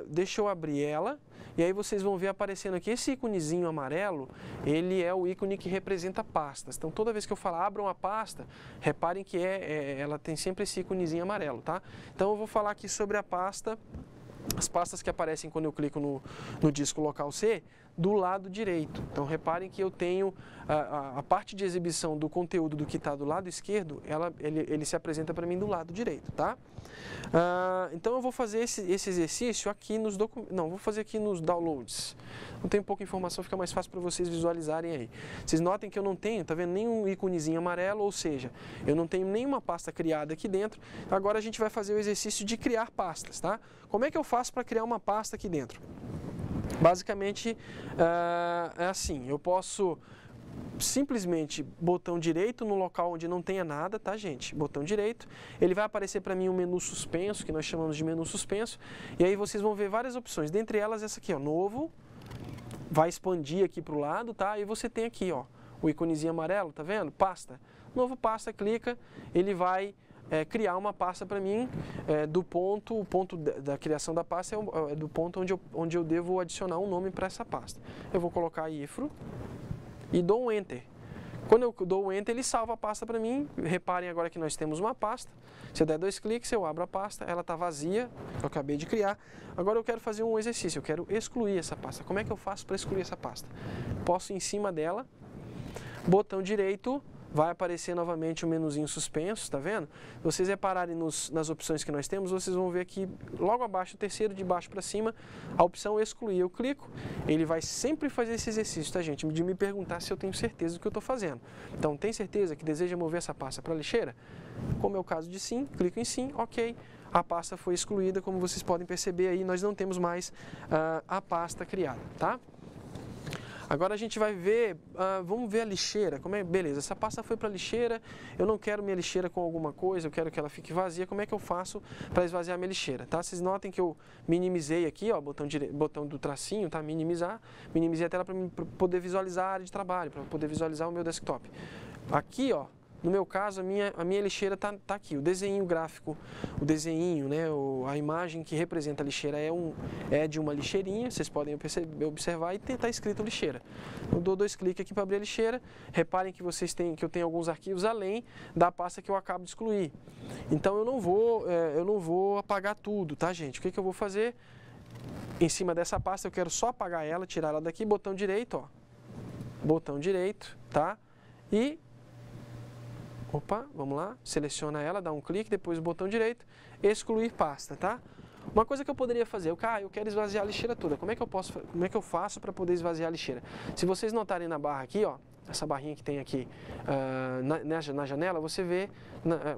Deixa eu abrir ela. E aí vocês vão ver aparecendo aqui, esse íconezinho amarelo, ele é o ícone que representa pastas. Então toda vez que eu falar abram a pasta, reparem que ela tem sempre esse íconezinho amarelo, tá? Então eu vou falar aqui sobre a pasta, as pastas que aparecem quando eu clico no disco local C, do lado direito. Então reparem que eu tenho a parte de exibição do conteúdo do que está do lado esquerdo, ele se apresenta para mim do lado direito, tá? Então eu vou fazer esse exercício aqui nos documentos, não, vou fazer aqui nos downloads. Não tem pouca informação, fica mais fácil para vocês visualizarem aí. Vocês notem que eu não tenho, tá vendo, nenhum íconezinho amarelo, ou seja, eu não tenho nenhuma pasta criada aqui dentro. Agora a gente vai fazer o exercício de criar pastas, tá? Como é que eu faço para criar uma pasta aqui dentro? Basicamente é assim, eu posso simplesmente botão direito no local onde não tenha nada, tá gente? Botão direito, ele vai aparecer para mim um menu suspenso, que nós chamamos de menu suspenso, e aí vocês vão ver várias opções, dentre elas essa aqui, ó, novo, vai expandir aqui para o lado, tá? E você tem aqui, ó, o íconezinho amarelo, tá vendo? Pasta, novo pasta, clica, ele vai criar uma pasta para mim o ponto da criação da pasta é do ponto onde eu devo adicionar um nome para essa pasta. Eu vou colocar ifro e dou um Enter. Quando eu dou o Enter, ele salva a pasta para mim. Reparem agora que nós temos uma pasta. Se eu der 2 cliques, eu abro a pasta, ela está vazia, eu acabei de criar. Agora eu quero fazer um exercício, eu quero excluir essa pasta. Como é que eu faço para excluir essa pasta? Posso ir em cima dela, botão direito, vai aparecer novamente o menuzinho suspenso, tá vendo? Se vocês repararem nas opções que nós temos, vocês vão ver aqui, logo abaixo, o terceiro de baixo para cima, a opção excluir. Eu clico, ele vai sempre fazer esse exercício, tá gente? De me perguntar se eu tenho certeza do que eu estou fazendo. Então, tem certeza que deseja mover essa pasta para a lixeira? Como é o caso de sim, clico em sim, ok. A pasta foi excluída, como vocês podem perceber aí, nós não temos mais a pasta criada, tá? Agora a gente vai ver, vamos ver a lixeira, beleza, essa pasta foi para a lixeira, eu não quero minha lixeira com alguma coisa, eu quero que ela fique vazia, como é que eu faço para esvaziar minha lixeira, tá? Vocês notem que eu minimizei aqui, ó, botão do tracinho, tá? Minimizei a tela para poder visualizar a área de trabalho, para poder visualizar o meu desktop. Aqui, ó, no meu caso, a minha lixeira tá aqui, o desenho gráfico, o desenho, né, a imagem que representa a lixeira é de uma lixeirinha, vocês podem observar e está escrito lixeira. Eu dou 2 cliques aqui para abrir a lixeira, reparem que eu tenho alguns arquivos além da pasta que eu acabo de excluir. Então eu não vou apagar tudo, tá gente? O que eu vou fazer? Em cima dessa pasta eu quero só apagar ela, tirar ela daqui, botão direito, ó, botão direito, tá? E vamos lá, seleciona ela, dá um clique, depois o botão direito, excluir pasta, tá? Uma coisa que eu poderia fazer, eu quero esvaziar a lixeira toda, como é que eu faço para poder esvaziar a lixeira? Se vocês notarem na barra aqui, ó, essa barrinha que tem aqui na janela, você vê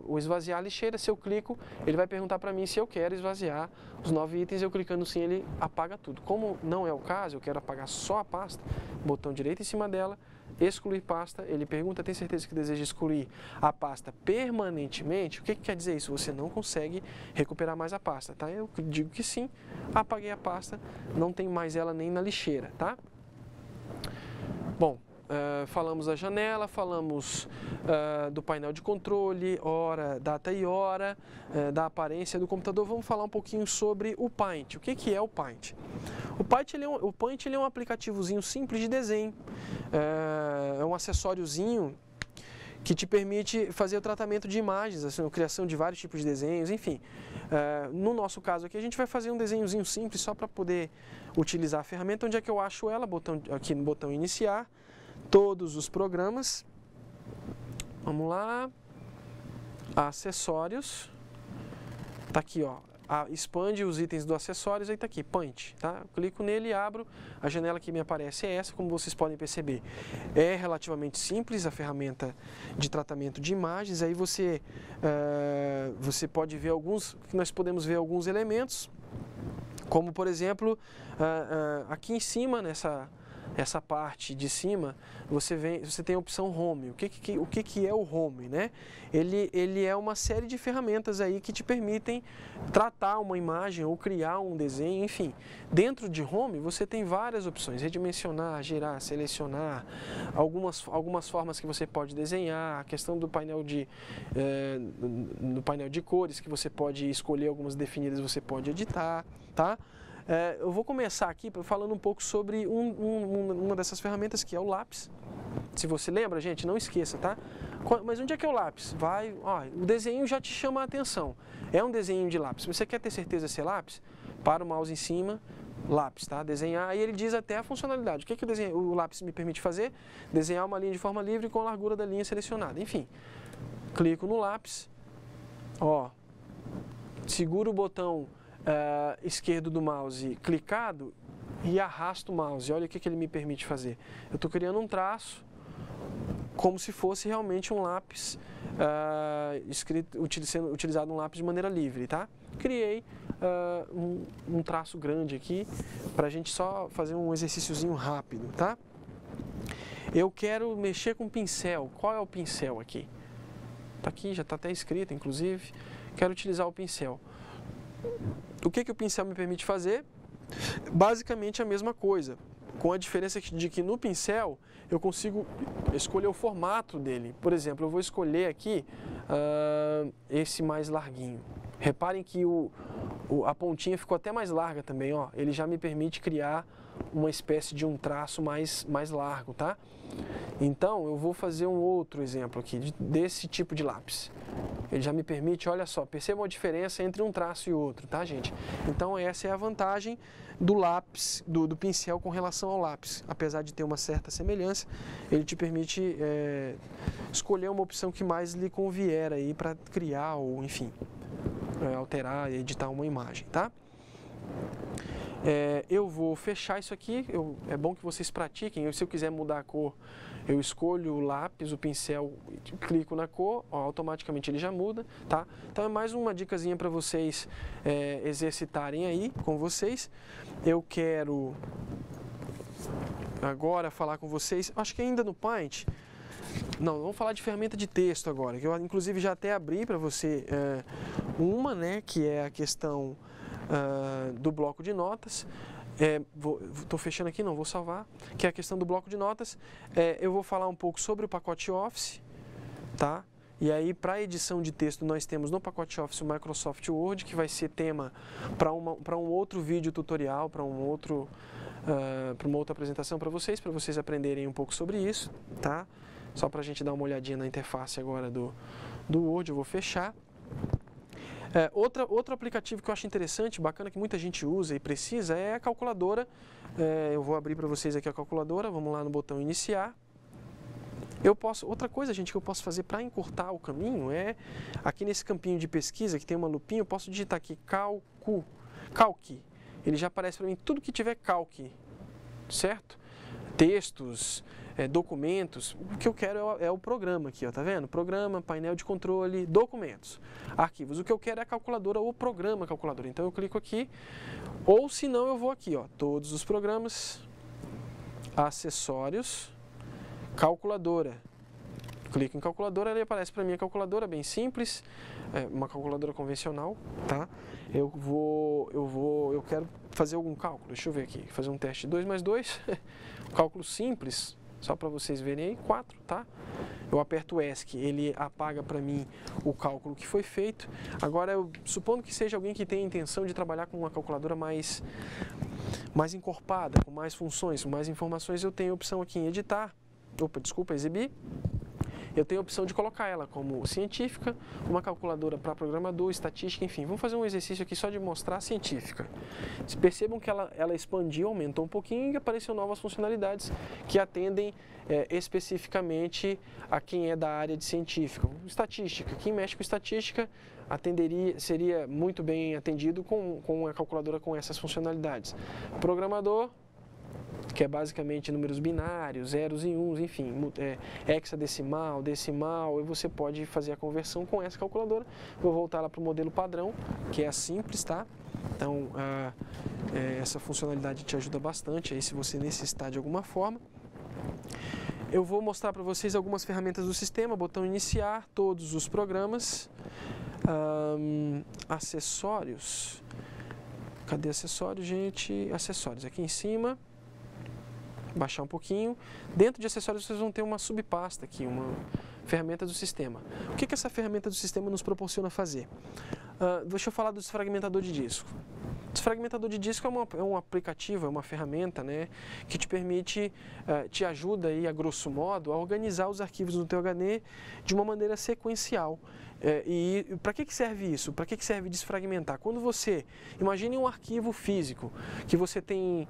o esvaziar a lixeira, se eu clico, ele vai perguntar para mim se eu quero esvaziar os 9 itens, eu clicando sim, ele apaga tudo. Como não é o caso, eu quero apagar só a pasta, botão direito em cima dela, excluir pasta, ele pergunta, tem certeza que deseja excluir a pasta permanentemente? O que quer dizer isso? Você não consegue recuperar mais a pasta, tá? Eu digo que sim, apaguei a pasta, não tem mais ela nem na lixeira, tá? Bom, falamos da janela, falamos do painel de controle, hora, data e hora, da aparência do computador. Vamos falar um pouquinho sobre o Paint. O que é o Paint? O Paint ele é um aplicativozinho simples de desenho, é um acessóriozinho que te permite fazer o tratamento de imagens, assim, a criação de vários tipos de desenhos, enfim. No nosso caso aqui, a gente vai fazer um desenhozinho simples só para poder utilizar a ferramenta. Onde é que eu acho ela? Aqui no botão iniciar, todos os programas, vamos lá, acessórios, tá aqui, ó, expande os itens do acessórios, aí tá aqui, Paint, tá? Eu clico nele e abro, a janela que me aparece é essa, como vocês podem perceber. É relativamente simples a ferramenta de tratamento de imagens, aí você pode ver nós podemos ver alguns elementos, como por exemplo, aqui em cima, essa parte de cima, você tem a opção Home. O que é o Home, né? Ele é uma série de ferramentas aí que te permitem tratar uma imagem ou criar um desenho, enfim. Dentro de Home você tem várias opções, redimensionar, girar, selecionar, algumas formas que você pode desenhar, a questão do painel de cores, que você pode escolher algumas definidas, você pode editar, tá? Eu vou começar aqui falando um pouco sobre uma dessas ferramentas, que é o lápis. Se você lembra, gente, não esqueça, tá? Mas onde é que é o lápis? O desenho já te chama a atenção. É um desenho de lápis. Se você quer ter certeza se é lápis, para o mouse em cima, lápis, tá? Desenhar, e ele diz até a funcionalidade. O que o lápis me permite fazer? Desenhar uma linha de forma livre com a largura da linha selecionada. Enfim, clico no lápis, ó, seguro o botão esquerdo do mouse clicado e arrasto o mouse. Olha o que ele me permite fazer. Eu estou criando um traço como se fosse realmente um lápis utilizado um lápis de maneira livre, tá? Criei um traço grande aqui para a gente só fazer um exercíciozinho rápido, tá? Eu quero mexer com o pincel. Qual é o pincel aqui? Tá aqui, já está até escrito, inclusive. Quero utilizar o pincel. O que o pincel me permite fazer? Basicamente a mesma coisa, com a diferença de que no pincel eu consigo escolher o formato dele. Por exemplo, eu vou escolher aqui esse mais larguinho. Reparem que a pontinha ficou até mais larga também, ó. Ele já me permite criar uma espécie de um traço mais largo, tá? Então, eu vou fazer um outro exemplo aqui, desse tipo de lápis. Ele já me permite, olha só, percebam a diferença entre um traço e outro, tá, gente? Então, essa é a vantagem do lápis, do pincel com relação ao lápis. Apesar de ter uma certa semelhança, ele te permite escolher uma opção que mais lhe convier aí para criar ou, enfim, alterar e editar uma imagem, tá? Eu vou fechar isso aqui, é bom que vocês pratiquem. Se eu quiser mudar a cor, eu escolho o lápis, o pincel, clico na cor, ó, automaticamente ele já muda, tá? Então é mais uma dicasinha para vocês exercitarem aí com vocês. Eu quero agora falar com vocês, acho que ainda no Paint, não, vamos falar de ferramenta de texto agora, que eu inclusive já até abri para você uma, né, que é a questão do bloco de notas. Estou fechando aqui, não vou salvar, que é a questão do bloco de notas. Eu vou falar um pouco sobre o pacote Office, tá? E aí, para a edição de texto, nós temos no pacote Office o Microsoft Word, que vai ser tema para um outro vídeo tutorial, para uma outra apresentação para vocês aprenderem um pouco sobre isso, tá? Só para a gente dar uma olhadinha na interface agora do Word, eu vou fechar. Outro aplicativo que eu acho interessante, bacana, que muita gente usa e precisa, é a calculadora. Eu vou abrir para vocês aqui a calculadora, vamos lá no botão iniciar. Outra coisa, gente, que eu posso fazer para encurtar o caminho aqui nesse campinho de pesquisa, que tem uma lupinha, eu posso digitar aqui calque. Ele já aparece para mim tudo que tiver calque, certo? Textos, documentos. O que eu quero é o programa aqui, ó, tá vendo? Programa, painel de controle, documentos, arquivos. O que eu quero é a calculadora ou o programa calculadora. Então eu clico aqui, ou se não eu vou aqui, ó, todos os programas, acessórios, calculadora. Clico em calculadora, ali aparece para mim a calculadora, bem simples, uma calculadora convencional, tá? Eu quero fazer algum cálculo, deixa eu ver aqui, fazer um teste 2 mais 2, cálculo simples, só para vocês verem aí, 4, tá? Eu aperto o ESC, ele apaga para mim o cálculo que foi feito. Agora, supondo que seja alguém que tenha a intenção de trabalhar com uma calculadora mais encorpada, com mais funções, com mais informações, eu tenho a opção aqui em editar, exibir. Eu tenho a opção de colocar ela como científica, uma calculadora para programador, estatística, enfim. Vamos fazer um exercício aqui só de mostrar a científica. Vocês percebam que ela expandiu, aumentou um pouquinho e apareceu novas funcionalidades que atendem especificamente a quem é da área de científica. Estatística, quem mexe com estatística seria muito bem atendido com uma calculadora com essas funcionalidades. Programador, que é basicamente números binários, zeros e uns, enfim, hexadecimal, decimal, e você pode fazer a conversão com essa calculadora. Vou voltar lá para o modelo padrão, que é a simples, tá? Então, essa funcionalidade te ajuda bastante aí se você necessitar de alguma forma. Eu vou mostrar para vocês algumas ferramentas do sistema, botão iniciar, todos os programas, acessórios. Cadê acessórios, gente? Acessórios, aqui em cima. Baixar um pouquinho. Dentro de acessórios vocês vão ter uma subpasta aqui, uma ferramenta do sistema. O que essa ferramenta do sistema nos proporciona fazer? Deixa eu falar do desfragmentador de disco. Desfragmentador de disco é um aplicativo, é uma ferramenta, né, que te permite, te ajuda aí, a grosso modo, a organizar os arquivos no teu HD de uma maneira sequencial. E para que serve isso? Para que serve desfragmentar? Quando você, imagine um arquivo físico, que você tem,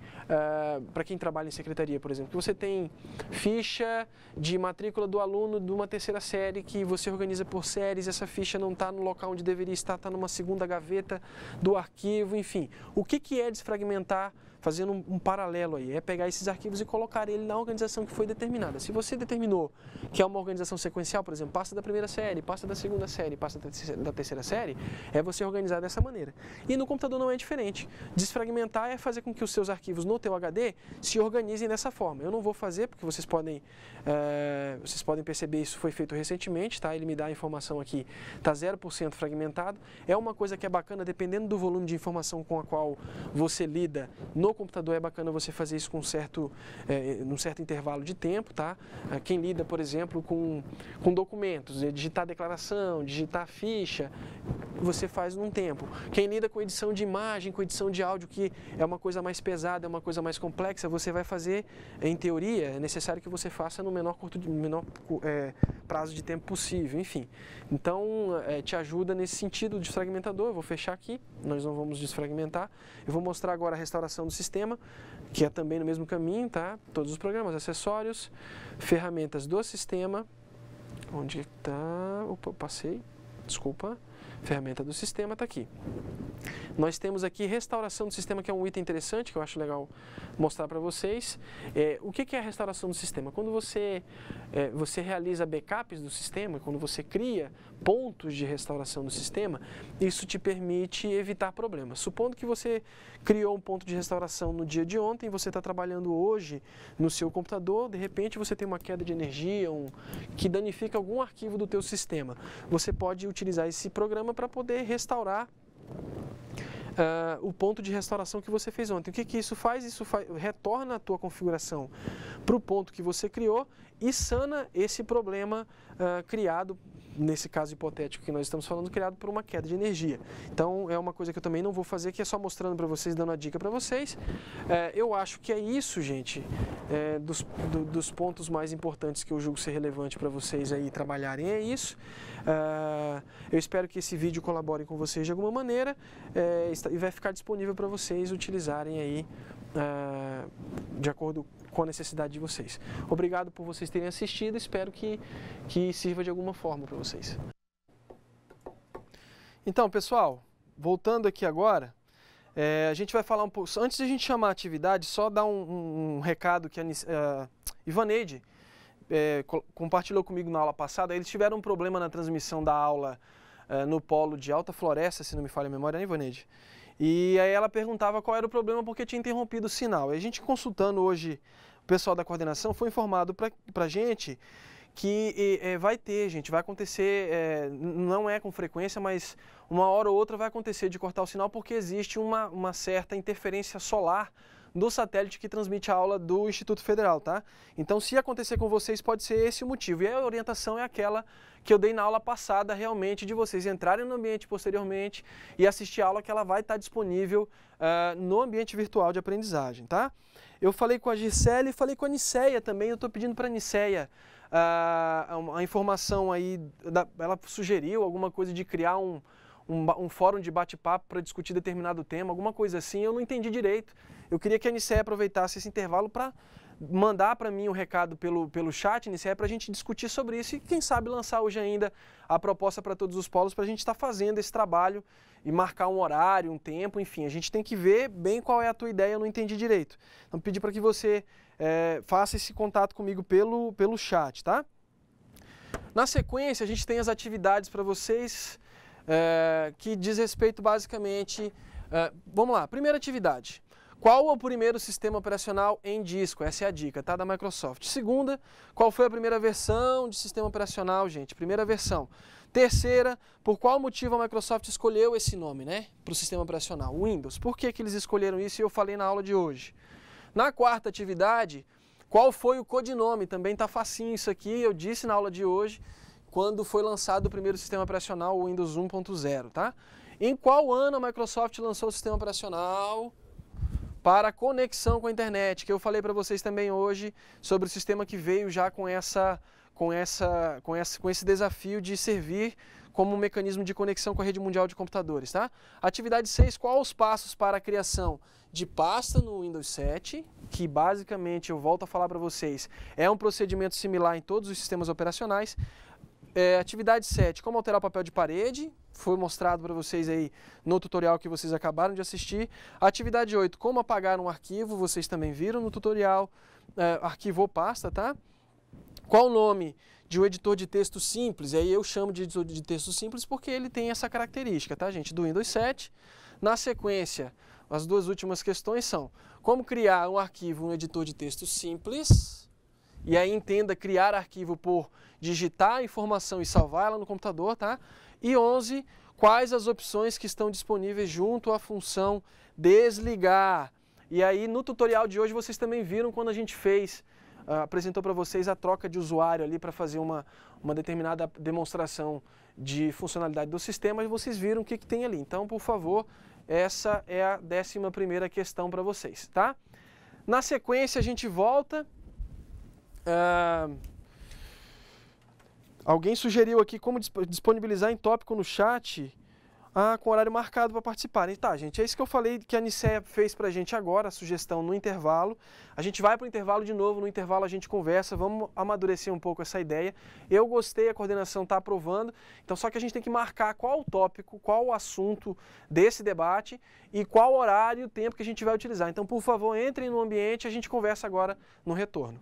para quem trabalha em secretaria, por exemplo, que você tem ficha de matrícula do aluno de uma terceira série, que você organiza por séries, essa ficha não está no local onde deveria estar, está numa segunda gaveta do arquivo, enfim. O que é desfragmentar? Fazendo um paralelo aí, é pegar esses arquivos e colocar ele na organização que foi determinada. Se você determinou que é uma organização sequencial, por exemplo, pasta da primeira série, pasta da segunda série, pasta da terceira série, é você organizar dessa maneira. E no computador não é diferente. Desfragmentar é fazer com que os seus arquivos no teu HD se organizem dessa forma. Eu não vou fazer, porque vocês podem perceber, isso foi feito recentemente, tá? Ele me dá a informação aqui, está 0% fragmentado. É uma coisa que é bacana, dependendo do volume de informação com a qual você lida no computador, é bacana você fazer isso com num certo intervalo de tempo, tá? Quem lida, por exemplo, com documentos, digitar declaração, digitar ficha, você faz num tempo. Quem lida com edição de imagem, com edição de áudio, que é uma coisa mais pesada, é uma coisa mais complexa, você vai fazer, em teoria, é necessário que você faça no menor prazo de tempo possível, enfim. Então, te ajuda nesse sentido o desfragmentador. Eu vou fechar aqui, nós não vamos desfragmentar. Eu vou mostrar agora a restauração do sistema, que é também no mesmo caminho, tá? Todos os programas, acessórios, ferramentas do sistema. Onde está? Opa, passei. Desculpa. Ferramenta do sistema está aqui. Nós temos aqui restauração do sistema, que é um item interessante, que eu acho legal mostrar para vocês. O que é a restauração do sistema? Quando você realiza backups do sistema, quando você cria pontos de restauração do sistema, isso te permite evitar problemas. Supondo que você criou um ponto de restauração no dia de ontem, você está trabalhando hoje no seu computador, de repente você tem uma queda de energia, que danifica algum arquivo do teu sistema. Você pode utilizar esse programa para poder restaurar o ponto de restauração que você fez ontem. O que isso faz? Retorna a tua configuração para o ponto que você criou e sana esse problema criado, nesse caso hipotético que nós estamos falando, criado por uma queda de energia. Então, é uma coisa que eu também não vou fazer, que é só mostrando para vocês, dando a dica para vocês. Eu acho que é isso, gente, dos pontos mais importantes que eu julgo ser relevante para vocês aí trabalharem, é isso. Eu espero que esse vídeo colabore com vocês de alguma maneira e vai ficar disponível para vocês utilizarem aí de acordo com a necessidade de vocês. Obrigado por vocês terem assistido, espero que sirva de alguma forma para vocês. Então, pessoal, voltando aqui agora, a gente vai falar um pouco, antes de a gente chamar a atividade, só dar um recado que a Ivaneide compartilhou comigo na aula passada. Eles tiveram um problema na transmissão da aula no polo de Alta Floresta, se não me falha a memória, né, Ivaneide? E aí ela perguntava qual era o problema porque tinha interrompido o sinal. E a gente, consultando hoje o pessoal da coordenação, foi informado para a gente que vai acontecer, não é com frequência, mas uma hora ou outra vai acontecer de cortar o sinal porque existe uma certa interferência solar do satélite que transmite a aula do Instituto Federal, tá? Então, se acontecer com vocês, pode ser esse o motivo. E a orientação é aquela que eu dei na aula passada, realmente, de vocês entrarem no ambiente posteriormente e assistir a aula, que ela vai estar disponível no ambiente virtual de aprendizagem, tá? Eu falei com a Gisele e falei com a Niceia também. Eu estou pedindo para a Niceia a informação aí, ela sugeriu alguma coisa de criar um fórum de bate-papo para discutir determinado tema, alguma coisa assim. Eu não entendi direito. Eu queria que a Niceia aproveitasse esse intervalo para mandar para mim um recado pelo chat, Niceia, para a gente discutir sobre isso e, quem sabe, lançar hoje ainda a proposta para todos os polos para a gente estar fazendo esse trabalho e marcar um horário, um tempo, enfim. A gente tem que ver bem qual é a tua ideia, eu não entendi direito. Então, pedir para que você faça esse contato comigo pelo chat, tá? Na sequência, a gente tem as atividades para vocês que diz respeito basicamente... vamos lá, primeira atividade. Qual é o primeiro sistema operacional em disco? Essa é a dica, tá? Da Microsoft. Segunda, qual foi a primeira versão de sistema operacional, gente? Primeira versão. Terceira, por qual motivo a Microsoft escolheu esse nome, né? Para o sistema operacional, Windows. Por que eles escolheram isso? E eu falei na aula de hoje. Na quarta atividade, qual foi o codinome? Também tá facinho isso aqui, eu disse na aula de hoje, quando foi lançado o primeiro sistema operacional, o Windows 1.0, tá? Em qual ano a Microsoft lançou o sistema operacional para conexão com a internet, que eu falei para vocês também hoje sobre o sistema que veio já com com esse desafio de servir como um mecanismo de conexão com a rede mundial de computadores, tá? Atividade 6, quais os passos para a criação de pasta no Windows 7, que basicamente, eu volto a falar para vocês, é um procedimento similar em todos os sistemas operacionais. Atividade 7, como alterar o papel de parede, foi mostrado para vocês aí no tutorial que vocês acabaram de assistir. Atividade 8, como apagar um arquivo, vocês também viram no tutorial, arquivo ou pasta, tá? Qual o nome de um editor de texto simples? E aí eu chamo de editor de texto simples porque ele tem essa característica, tá, gente? Do Windows 7. Na sequência, as duas últimas questões são como criar um arquivo, um editor de texto simples. E aí entenda criar arquivo por digitar a informação e salvar ela no computador, tá? E 11, quais as opções que estão disponíveis junto à função desligar. E aí no tutorial de hoje vocês também viram quando a gente apresentou para vocês a troca de usuário ali para fazer uma determinada demonstração de funcionalidade do sistema e vocês viram o que tem ali. Então, por favor, essa é a 11ª questão para vocês, tá? Na sequência a gente volta. Alguém sugeriu aqui como disponibilizar em tópico no chat com horário marcado para participarem. Tá, gente, é isso que eu falei que a Nicéia fez para a gente agora, a sugestão no intervalo. A gente vai para o intervalo de novo, no intervalo a gente conversa, vamos amadurecer um pouco essa ideia. Eu gostei, a coordenação está aprovando, então só que a gente tem que marcar qual o tópico, qual o assunto desse debate e qual horário e o tempo que a gente vai utilizar. Então, por favor, entrem no ambiente e a gente conversa agora no retorno.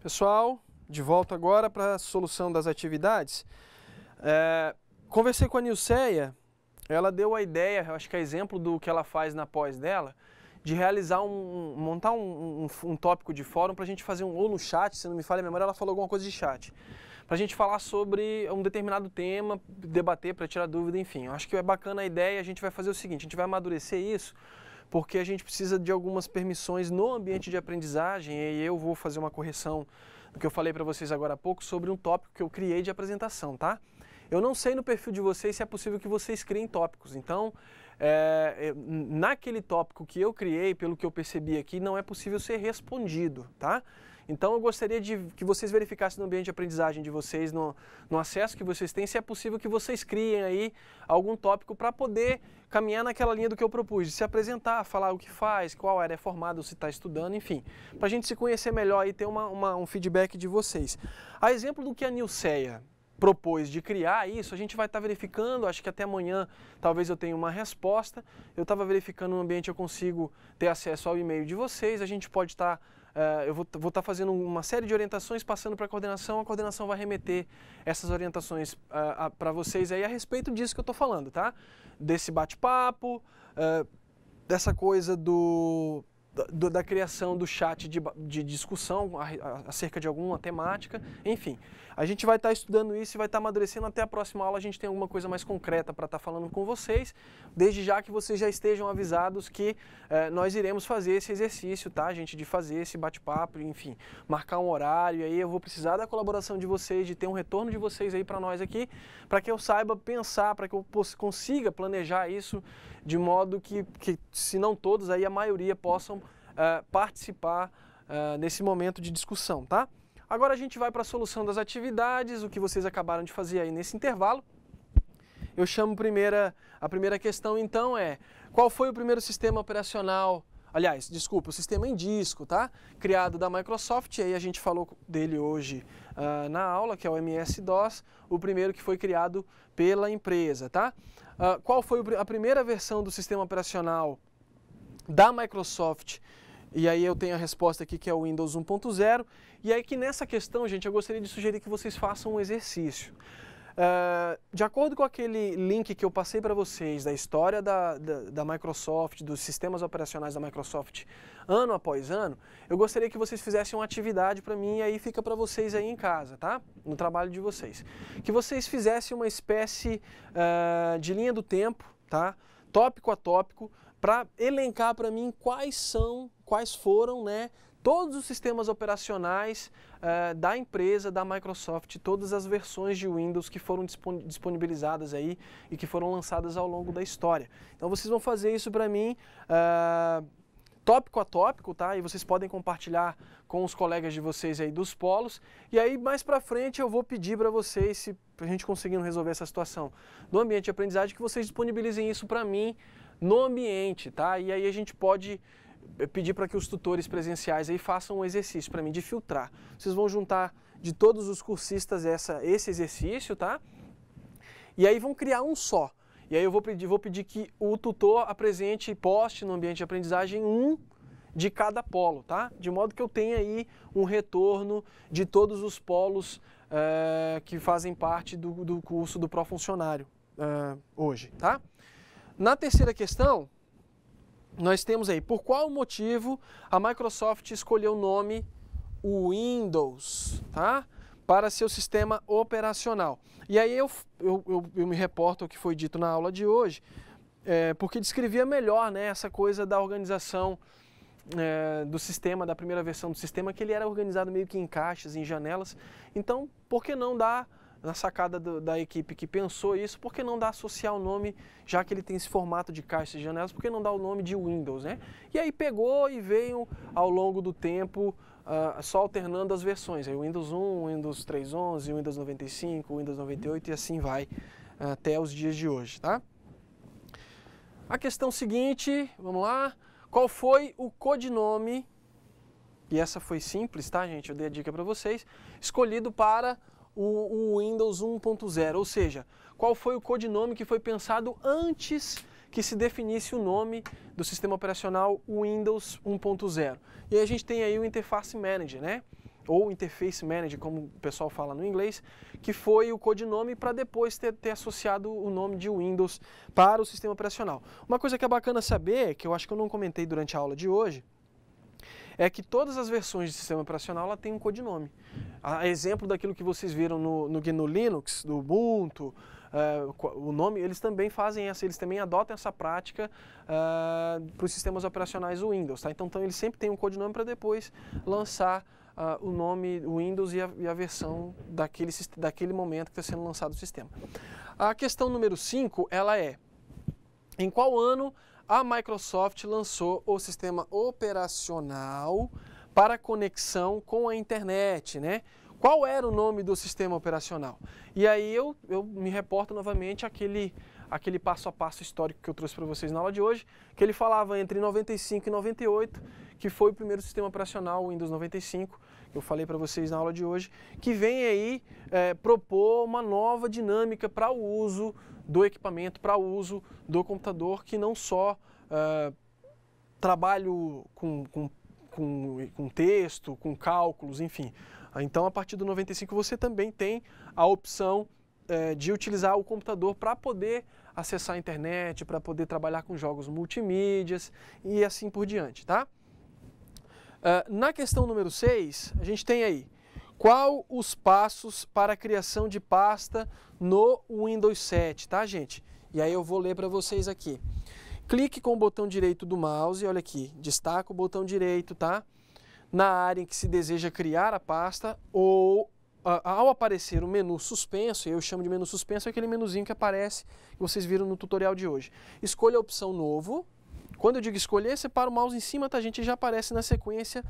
Pessoal, de volta agora para a solução das atividades. Conversei com a Nilceia, ela deu a ideia, eu acho que é exemplo do que ela faz na pós dela, de realizar montar um tópico de fórum para a gente fazer ou no chat, se não me falha a memória, ela falou alguma coisa de chat. Para a gente falar sobre um determinado tema, debater para tirar dúvida, enfim. Eu acho que é bacana a ideia, a gente vai fazer o seguinte, a gente vai amadurecer isso, porque a gente precisa de algumas permissões no ambiente de aprendizagem e eu vou fazer uma correção do que eu falei para vocês agora há pouco sobre um tópico que eu criei de apresentação, tá? Eu não sei no perfil de vocês se é possível que vocês criem tópicos, então naquele tópico que eu criei, pelo que eu percebi aqui, não é possível ser respondido, tá? Então eu gostaria de que vocês verificassem no ambiente de aprendizagem de vocês, no acesso que vocês têm, se é possível que vocês criem aí algum tópico para poder caminhar naquela linha do que eu propus, de se apresentar, falar o que faz, qual área é formada, se está estudando, enfim, para a gente se conhecer melhor e ter um feedback de vocês. A exemplo do que a Nilceia propôs de criar isso, a gente vai estar verificando, acho que até amanhã talvez eu tenha uma resposta. Eu estava verificando no ambiente, eu consigo ter acesso ao e-mail de vocês, a gente pode estar, eu vou estar fazendo uma série de orientações, passando para a coordenação vai remeter essas orientações para vocês aí a respeito disso que eu estou falando, tá? Desse bate-papo, dessa coisa da criação do chat de discussão acerca de alguma temática, enfim. A gente vai estar estudando isso e vai estar amadurecendo. Até a próxima aula a gente tem alguma coisa mais concreta para estar falando com vocês, desde já que vocês já estejam avisados que nós iremos fazer esse exercício, tá, gente, de fazer esse bate-papo, enfim, marcar um horário, e aí eu vou precisar da colaboração de vocês, de ter um retorno de vocês aí para nós aqui, para que eu saiba pensar, para que eu consiga planejar isso de modo que se não todos, aí a maioria possam participar nesse momento de discussão, tá? Agora a gente vai para a solução das atividades, o que vocês acabaram de fazer aí nesse intervalo. Eu chamo a primeira questão, então, qual foi o primeiro sistema operacional, aliás, desculpa, o sistema em disco, tá? Criado da Microsoft, e aí a gente falou dele hoje na aula, que é o MS-DOS, o primeiro que foi criado pela empresa, tá? Qual foi a primeira versão do sistema operacional da Microsoft? E aí eu tenho a resposta aqui que é o Windows 1.0. E aí que nessa questão, gente, eu gostaria de sugerir que vocês façam um exercício. De acordo com aquele link que eu passei para vocês da história da Microsoft, dos sistemas operacionais da Microsoft, ano após ano, eu gostaria que vocês fizessem uma atividade para mim e aí fica para vocês aí em casa, tá? No trabalho de vocês. Que vocês fizessem uma espécie de linha do tempo, tá? Tópico a tópico, para elencar para mim quais foram, né, todos os sistemas operacionais da empresa, da Microsoft, todas as versões de Windows que foram disponibilizadas aí e que foram lançadas ao longo da história. Então vocês vão fazer isso para mim tópico a tópico, tá? E vocês podem compartilhar com os colegas de vocês aí dos polos. E aí mais para frente eu vou pedir para vocês, se a gente conseguindo resolver essa situação do ambiente de aprendizagem, que vocês disponibilizem isso para mim no ambiente, tá? E aí a gente pode pedir para que os tutores presenciais aí façam um exercício para mim de filtrar. Vocês vão juntar de todos os cursistas esse exercício, tá? E aí vão criar um só. E aí eu vou pedir que o tutor apresente e poste no ambiente de aprendizagem um de cada polo, tá? De modo que eu tenha aí um retorno de todos os polos que fazem parte do curso do Profuncionário hoje, tá? Na terceira questão, nós temos aí, por qual motivo a Microsoft escolheu o nome Windows, tá? Para seu sistema operacional. E aí eu me reporto ao que foi dito na aula de hoje, porque descrevia melhor, né, essa coisa da organização do sistema, da primeira versão do sistema, que ele era organizado meio que em caixas, em janelas. Então, por que não dar, na sacada da equipe que pensou isso, por que não dar associar o nome, já que ele tem esse formato de caixas e janelas, por que não dar o nome de Windows, né? E aí pegou e veio ao longo do tempo só alternando as versões, aí Windows 1, Windows 3.11, Windows 95, Windows 98 e assim vai até os dias de hoje, tá? A questão seguinte, vamos lá, qual foi o codinome, e essa foi simples, tá gente, eu dei a dica para vocês, escolhido para o Windows 1.0, ou seja, qual foi o codinome que foi pensado antes que se definisse o nome do sistema operacional Windows 1.0. E aí a gente tem aí o Interface Manager, né? Ou Interface Manager, como o pessoal fala no inglês, que foi o codinome para depois ter associado o nome de Windows para o sistema operacional. Uma coisa que é bacana saber, que eu acho que eu não comentei durante a aula de hoje, é que todas as versões de sistema operacional ela tem um codinome. A exemplo daquilo que vocês viram no GNU Linux, do Ubuntu, o nome, eles também fazem eles também adotam essa prática para os sistemas operacionais do Windows, tá? Então eles sempre têm um codinome para depois lançar o nome Windows e a versão daquele momento que está sendo lançado o sistema. A questão número 5, ela é: em qual ano a Microsoft lançou o sistema operacional para conexão com a internet, né? Qual era o nome do sistema operacional? E aí eu me reporto novamente àquele passo a passo histórico que eu trouxe para vocês na aula de hoje, que ele falava entre 95 e 98, que foi o primeiro sistema operacional, o Windows 95, que eu falei para vocês na aula de hoje, que vem aí propor uma nova dinâmica para o uso do equipamento, para o uso do computador, que não só trabalho com texto, com cálculos, enfim. Então, a partir do 95, você também tem a opção de utilizar o computador para poder acessar a internet, para poder trabalhar com jogos multimídias e assim por diante, tá? Na questão número 6, a gente tem aí: qual os passos para a criação de pasta no Windows 7, tá, gente? E aí eu vou ler para vocês aqui. Clique com o botão direito do mouse, olha aqui, destaca o botão direito, tá? Na área em que se deseja criar a pasta, ou ao aparecer o menu suspenso, eu chamo de menu suspenso aquele menuzinho que aparece, que vocês viram no tutorial de hoje. Escolha a opção novo. Quando eu digo escolher, separa o mouse em cima, tá, gente? E já aparece na sequência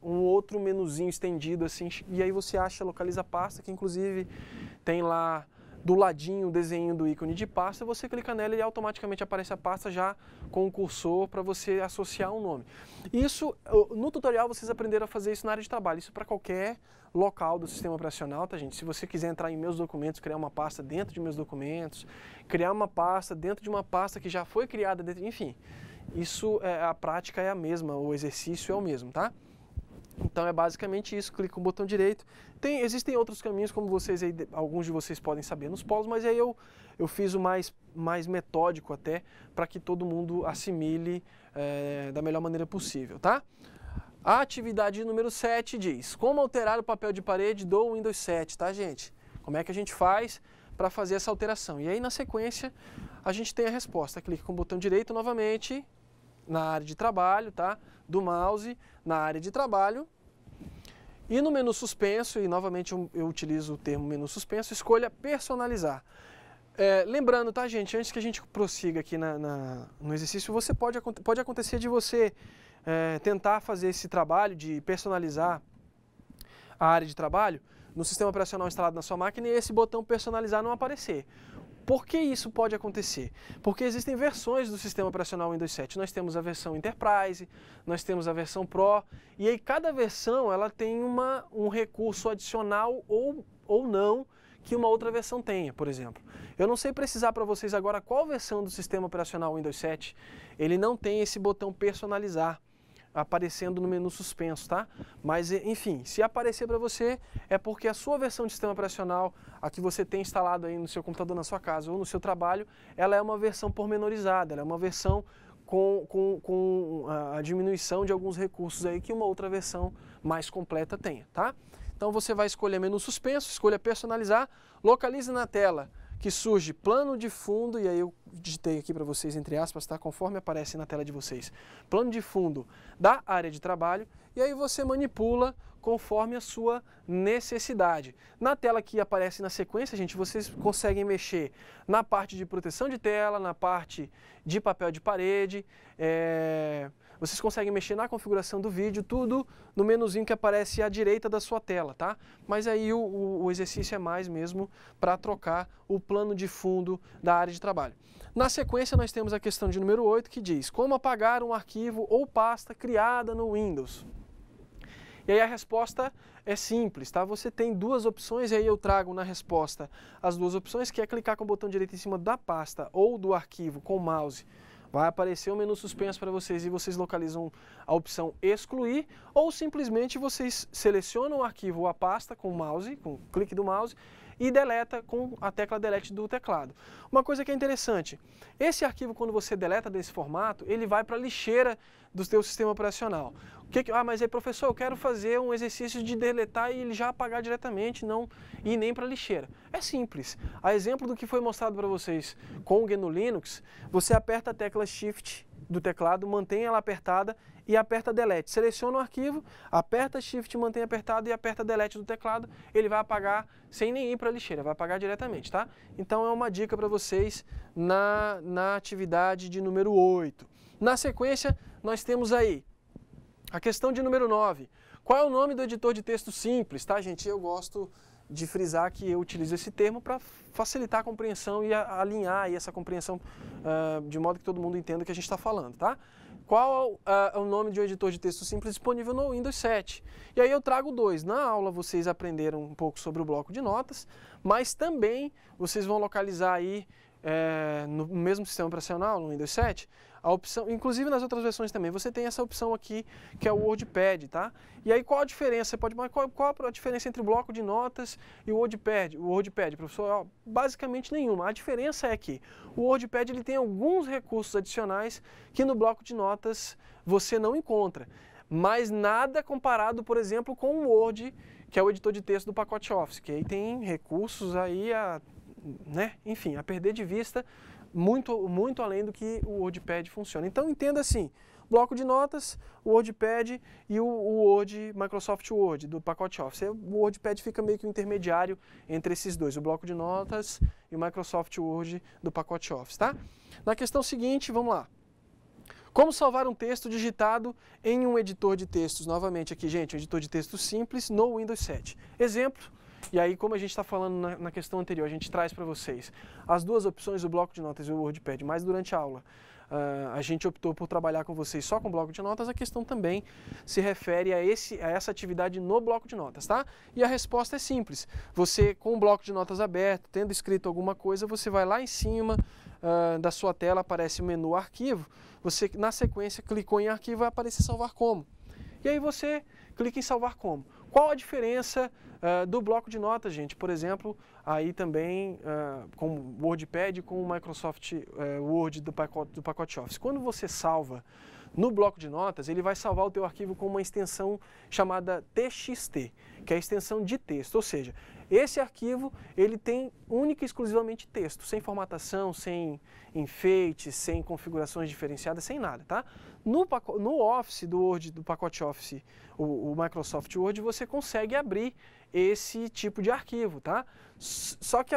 um outro menuzinho estendido assim, e aí você acha, localiza a pasta, que inclusive tem lá do ladinho o desenho do ícone de pasta, você clica nela e automaticamente aparece a pasta já com o cursor para você associar um nome. Isso, no tutorial vocês aprenderam a fazer isso na área de trabalho, isso para qualquer local do sistema operacional, tá, gente? Se você quiser entrar em meus documentos, criar uma pasta dentro de meus documentos, criar uma pasta dentro de uma pasta que já foi criada dentro, enfim, isso, a prática é a mesma, o exercício é o mesmo, tá? Então é basicamente isso, clica com o botão direito. Existem outros caminhos, como vocês aí, alguns de vocês podem saber nos polos, mas aí eu fiz o mais metódico até, para que todo mundo assimile da melhor maneira possível, tá? A atividade número 7 diz, como alterar o papel de parede do Windows 7, tá, gente? Como é que a gente faz para fazer essa alteração? E aí, na sequência, a gente tem a resposta. Clica com o botão direito novamente, na área de trabalho, tá? Do mouse, na área de trabalho. E no menu suspenso, e novamente eu utilizo o termo menu suspenso, escolha personalizar. Lembrando, tá, gente, antes que a gente prossiga aqui no exercício, pode acontecer de você tentar fazer esse trabalho de personalizar a área de trabalho no sistema operacional instalado na sua máquina e esse botão personalizar não aparecer. Por que isso pode acontecer? Porque existem versões do sistema operacional Windows 7. Nós temos a versão Enterprise, nós temos a versão Pro, e aí cada versão ela tem um recurso adicional ou não que uma outra versão tenha, por exemplo. Eu não sei precisar para vocês agora qual versão do sistema operacional Windows 7 ele não tem esse botão personalizar aparecendo no menu suspenso, tá? Mas, enfim, se aparecer para você, é porque a sua versão de sistema operacional, a que você tem instalado aí no seu computador, na sua casa ou no seu trabalho, ela é uma versão pormenorizada, ela é uma versão com a diminuição de alguns recursos aí que uma outra versão mais completa tenha, tá? Então você vai escolher menu suspenso, escolha personalizar, localize na tela que surge plano de fundo, e aí eu digitei aqui para vocês entre aspas, tá? Conforme aparece na tela de vocês, plano de fundo da área de trabalho, e aí você manipula conforme a sua necessidade. Na tela que aparece na sequência, gente, vocês conseguem mexer na parte de proteção de tela, na parte de papel de parede, vocês conseguem mexer na configuração do vídeo, tudo no menuzinho que aparece à direita da sua tela, tá? Mas aí o exercício é mais mesmo para trocar o plano de fundo da área de trabalho. Na sequência, nós temos a questão de número 8, que diz como apagar um arquivo ou pasta criada no Windows. E aí a resposta é simples, tá? Você tem duas opções, e aí eu trago na resposta as duas opções, que é clicar com o botão direito em cima da pasta ou do arquivo com o mouse. Vai aparecer o menu suspenso para vocês e vocês localizam a opção excluir, ou simplesmente vocês selecionam o arquivo ou a pasta com o mouse, com o clique do mouse, e deleta com a tecla delete do teclado. Uma coisa que é interessante, esse arquivo quando você deleta desse formato, ele vai para a lixeira do seu sistema operacional. Mas aí professor, eu quero fazer um exercício de deletar e ele já apagar diretamente, não ir nem para a lixeira. É simples. A exemplo do que foi mostrado para vocês com o GNU Linux, você aperta a tecla Shift do teclado, mantém ela apertada e aperta Delete. Seleciona o arquivo, aperta Shift, mantém apertado e aperta Delete do teclado, ele vai apagar sem nem ir para a lixeira, vai apagar diretamente, tá? Então é uma dica para vocês na atividade de número 8. Na sequência, nós temos aí a questão de número 9. Qual é o nome do editor de texto simples, tá, gente? Eu gosto de frisar que eu utilizo esse termo para facilitar a compreensão e alinhar aí essa compreensão de modo que todo mundo entenda o que a gente está falando, tá? Qual é o nome de um editor de texto simples disponível no Windows 7? E aí eu trago dois. Na aula vocês aprenderam um pouco sobre o bloco de notas, mas também vocês vão localizar aí no mesmo sistema operacional, no Windows 7, a opção, inclusive nas outras versões também, você tem essa opção aqui, que é o WordPad, tá? E aí qual a diferença? Você pode, qual a diferença entre o bloco de notas e o WordPad? O WordPad, professor, basicamente nenhuma. A diferença é que o WordPad ele tem alguns recursos adicionais que no bloco de notas você não encontra, mas nada comparado, por exemplo, com o Word, que é o editor de texto do pacote Office, que aí tem recursos aí enfim, a perder de vista, muito além do que o WordPad funciona. Então entenda assim, bloco de notas, o WordPad e o Word, Microsoft Word do pacote Office. O WordPad fica meio que um intermediário entre esses dois, o bloco de notas e o Microsoft Word do pacote Office, tá? Na questão seguinte, vamos lá. Como salvar um texto digitado em um editor de textos? Novamente aqui, gente, um editor de textos simples no Windows 7. Exemplo. E aí, como a gente está falando na questão anterior, a gente traz para vocês as duas opções, o bloco de notas e o WordPad, mas durante a aula a gente optou por trabalhar com vocês só com o bloco de notas, a questão também se refere a essa atividade no bloco de notas, tá? E a resposta é simples, você com o bloco de notas aberto, tendo escrito alguma coisa, você vai lá em cima da sua tela, aparece o menu arquivo, você na sequência clicou em arquivo, vai aparecer salvar como. E aí você clica em salvar como. Qual a diferença do bloco de notas, gente? Por exemplo, aí também com o WordPad e com o Microsoft Word do pacote Office. Quando você salva no bloco de notas, ele vai salvar o teu arquivo com uma extensão chamada TXT, que é a extensão de texto, ou seja, esse arquivo ele tem única e exclusivamente texto, sem formatação, sem enfeites, sem configurações diferenciadas, sem nada, tá? No Office do Word, do pacote Office, o Microsoft Word, você consegue abrir esse tipo de arquivo, tá? Só que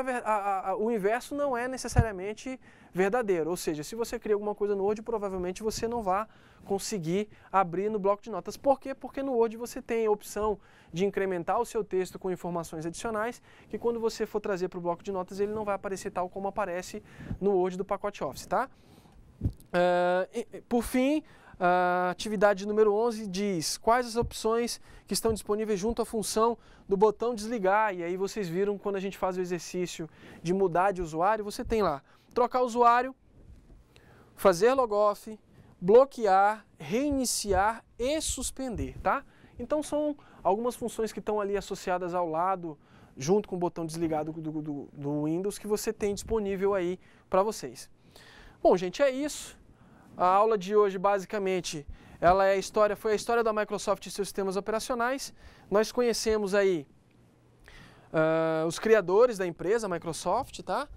o inverso não é necessariamente verdadeiro, ou seja, se você cria alguma coisa no Word, provavelmente você não vai conseguir abrir no bloco de notas. Por quê? Porque no Word você tem a opção de incrementar o seu texto com informações adicionais, que quando você for trazer para o bloco de notas, ele não vai aparecer tal como aparece no Word do pacote Office, tá? Por fim, a atividade número 11 diz quais as opções que estão disponíveis junto à função do botão desligar. E aí vocês viram quando a gente faz o exercício de mudar de usuário, você tem lá trocar usuário, fazer logoff, bloquear, reiniciar e suspender, tá? Então são algumas funções que estão ali associadas ao lado, junto com o botão desligado do Windows, que você tem disponível aí para vocês. Bom, gente, é isso. A aula de hoje, basicamente, foi a história da Microsoft e seus sistemas operacionais. Nós conhecemos aí os criadores da empresa, a Microsoft, tá?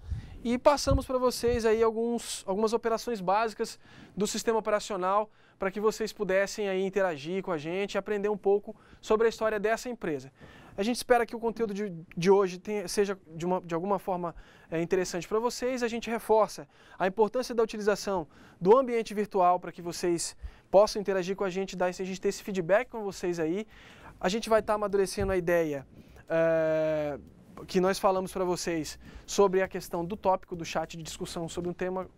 E passamos para vocês aí algumas operações básicas do sistema operacional para que vocês pudessem aí interagir com a gente e aprender um pouco sobre a história dessa empresa. A gente espera que o conteúdo de hoje seja de alguma forma interessante para vocês. A gente reforça a importância da utilização do ambiente virtual para que vocês possam interagir com a gente, a gente ter esse feedback com vocês aí. A gente vai estar amadurecendo a ideia que nós falamos para vocês sobre a questão do tópico do chat de discussão sobre um tema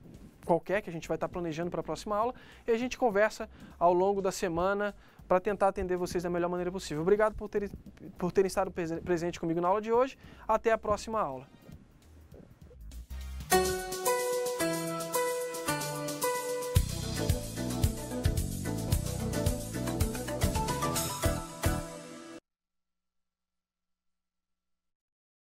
qualquer que a gente vai estar planejando para a próxima aula, e a gente conversa ao longo da semana para tentar atender vocês da melhor maneira possível. Obrigado por terem estado presente comigo na aula de hoje. Até a próxima aula.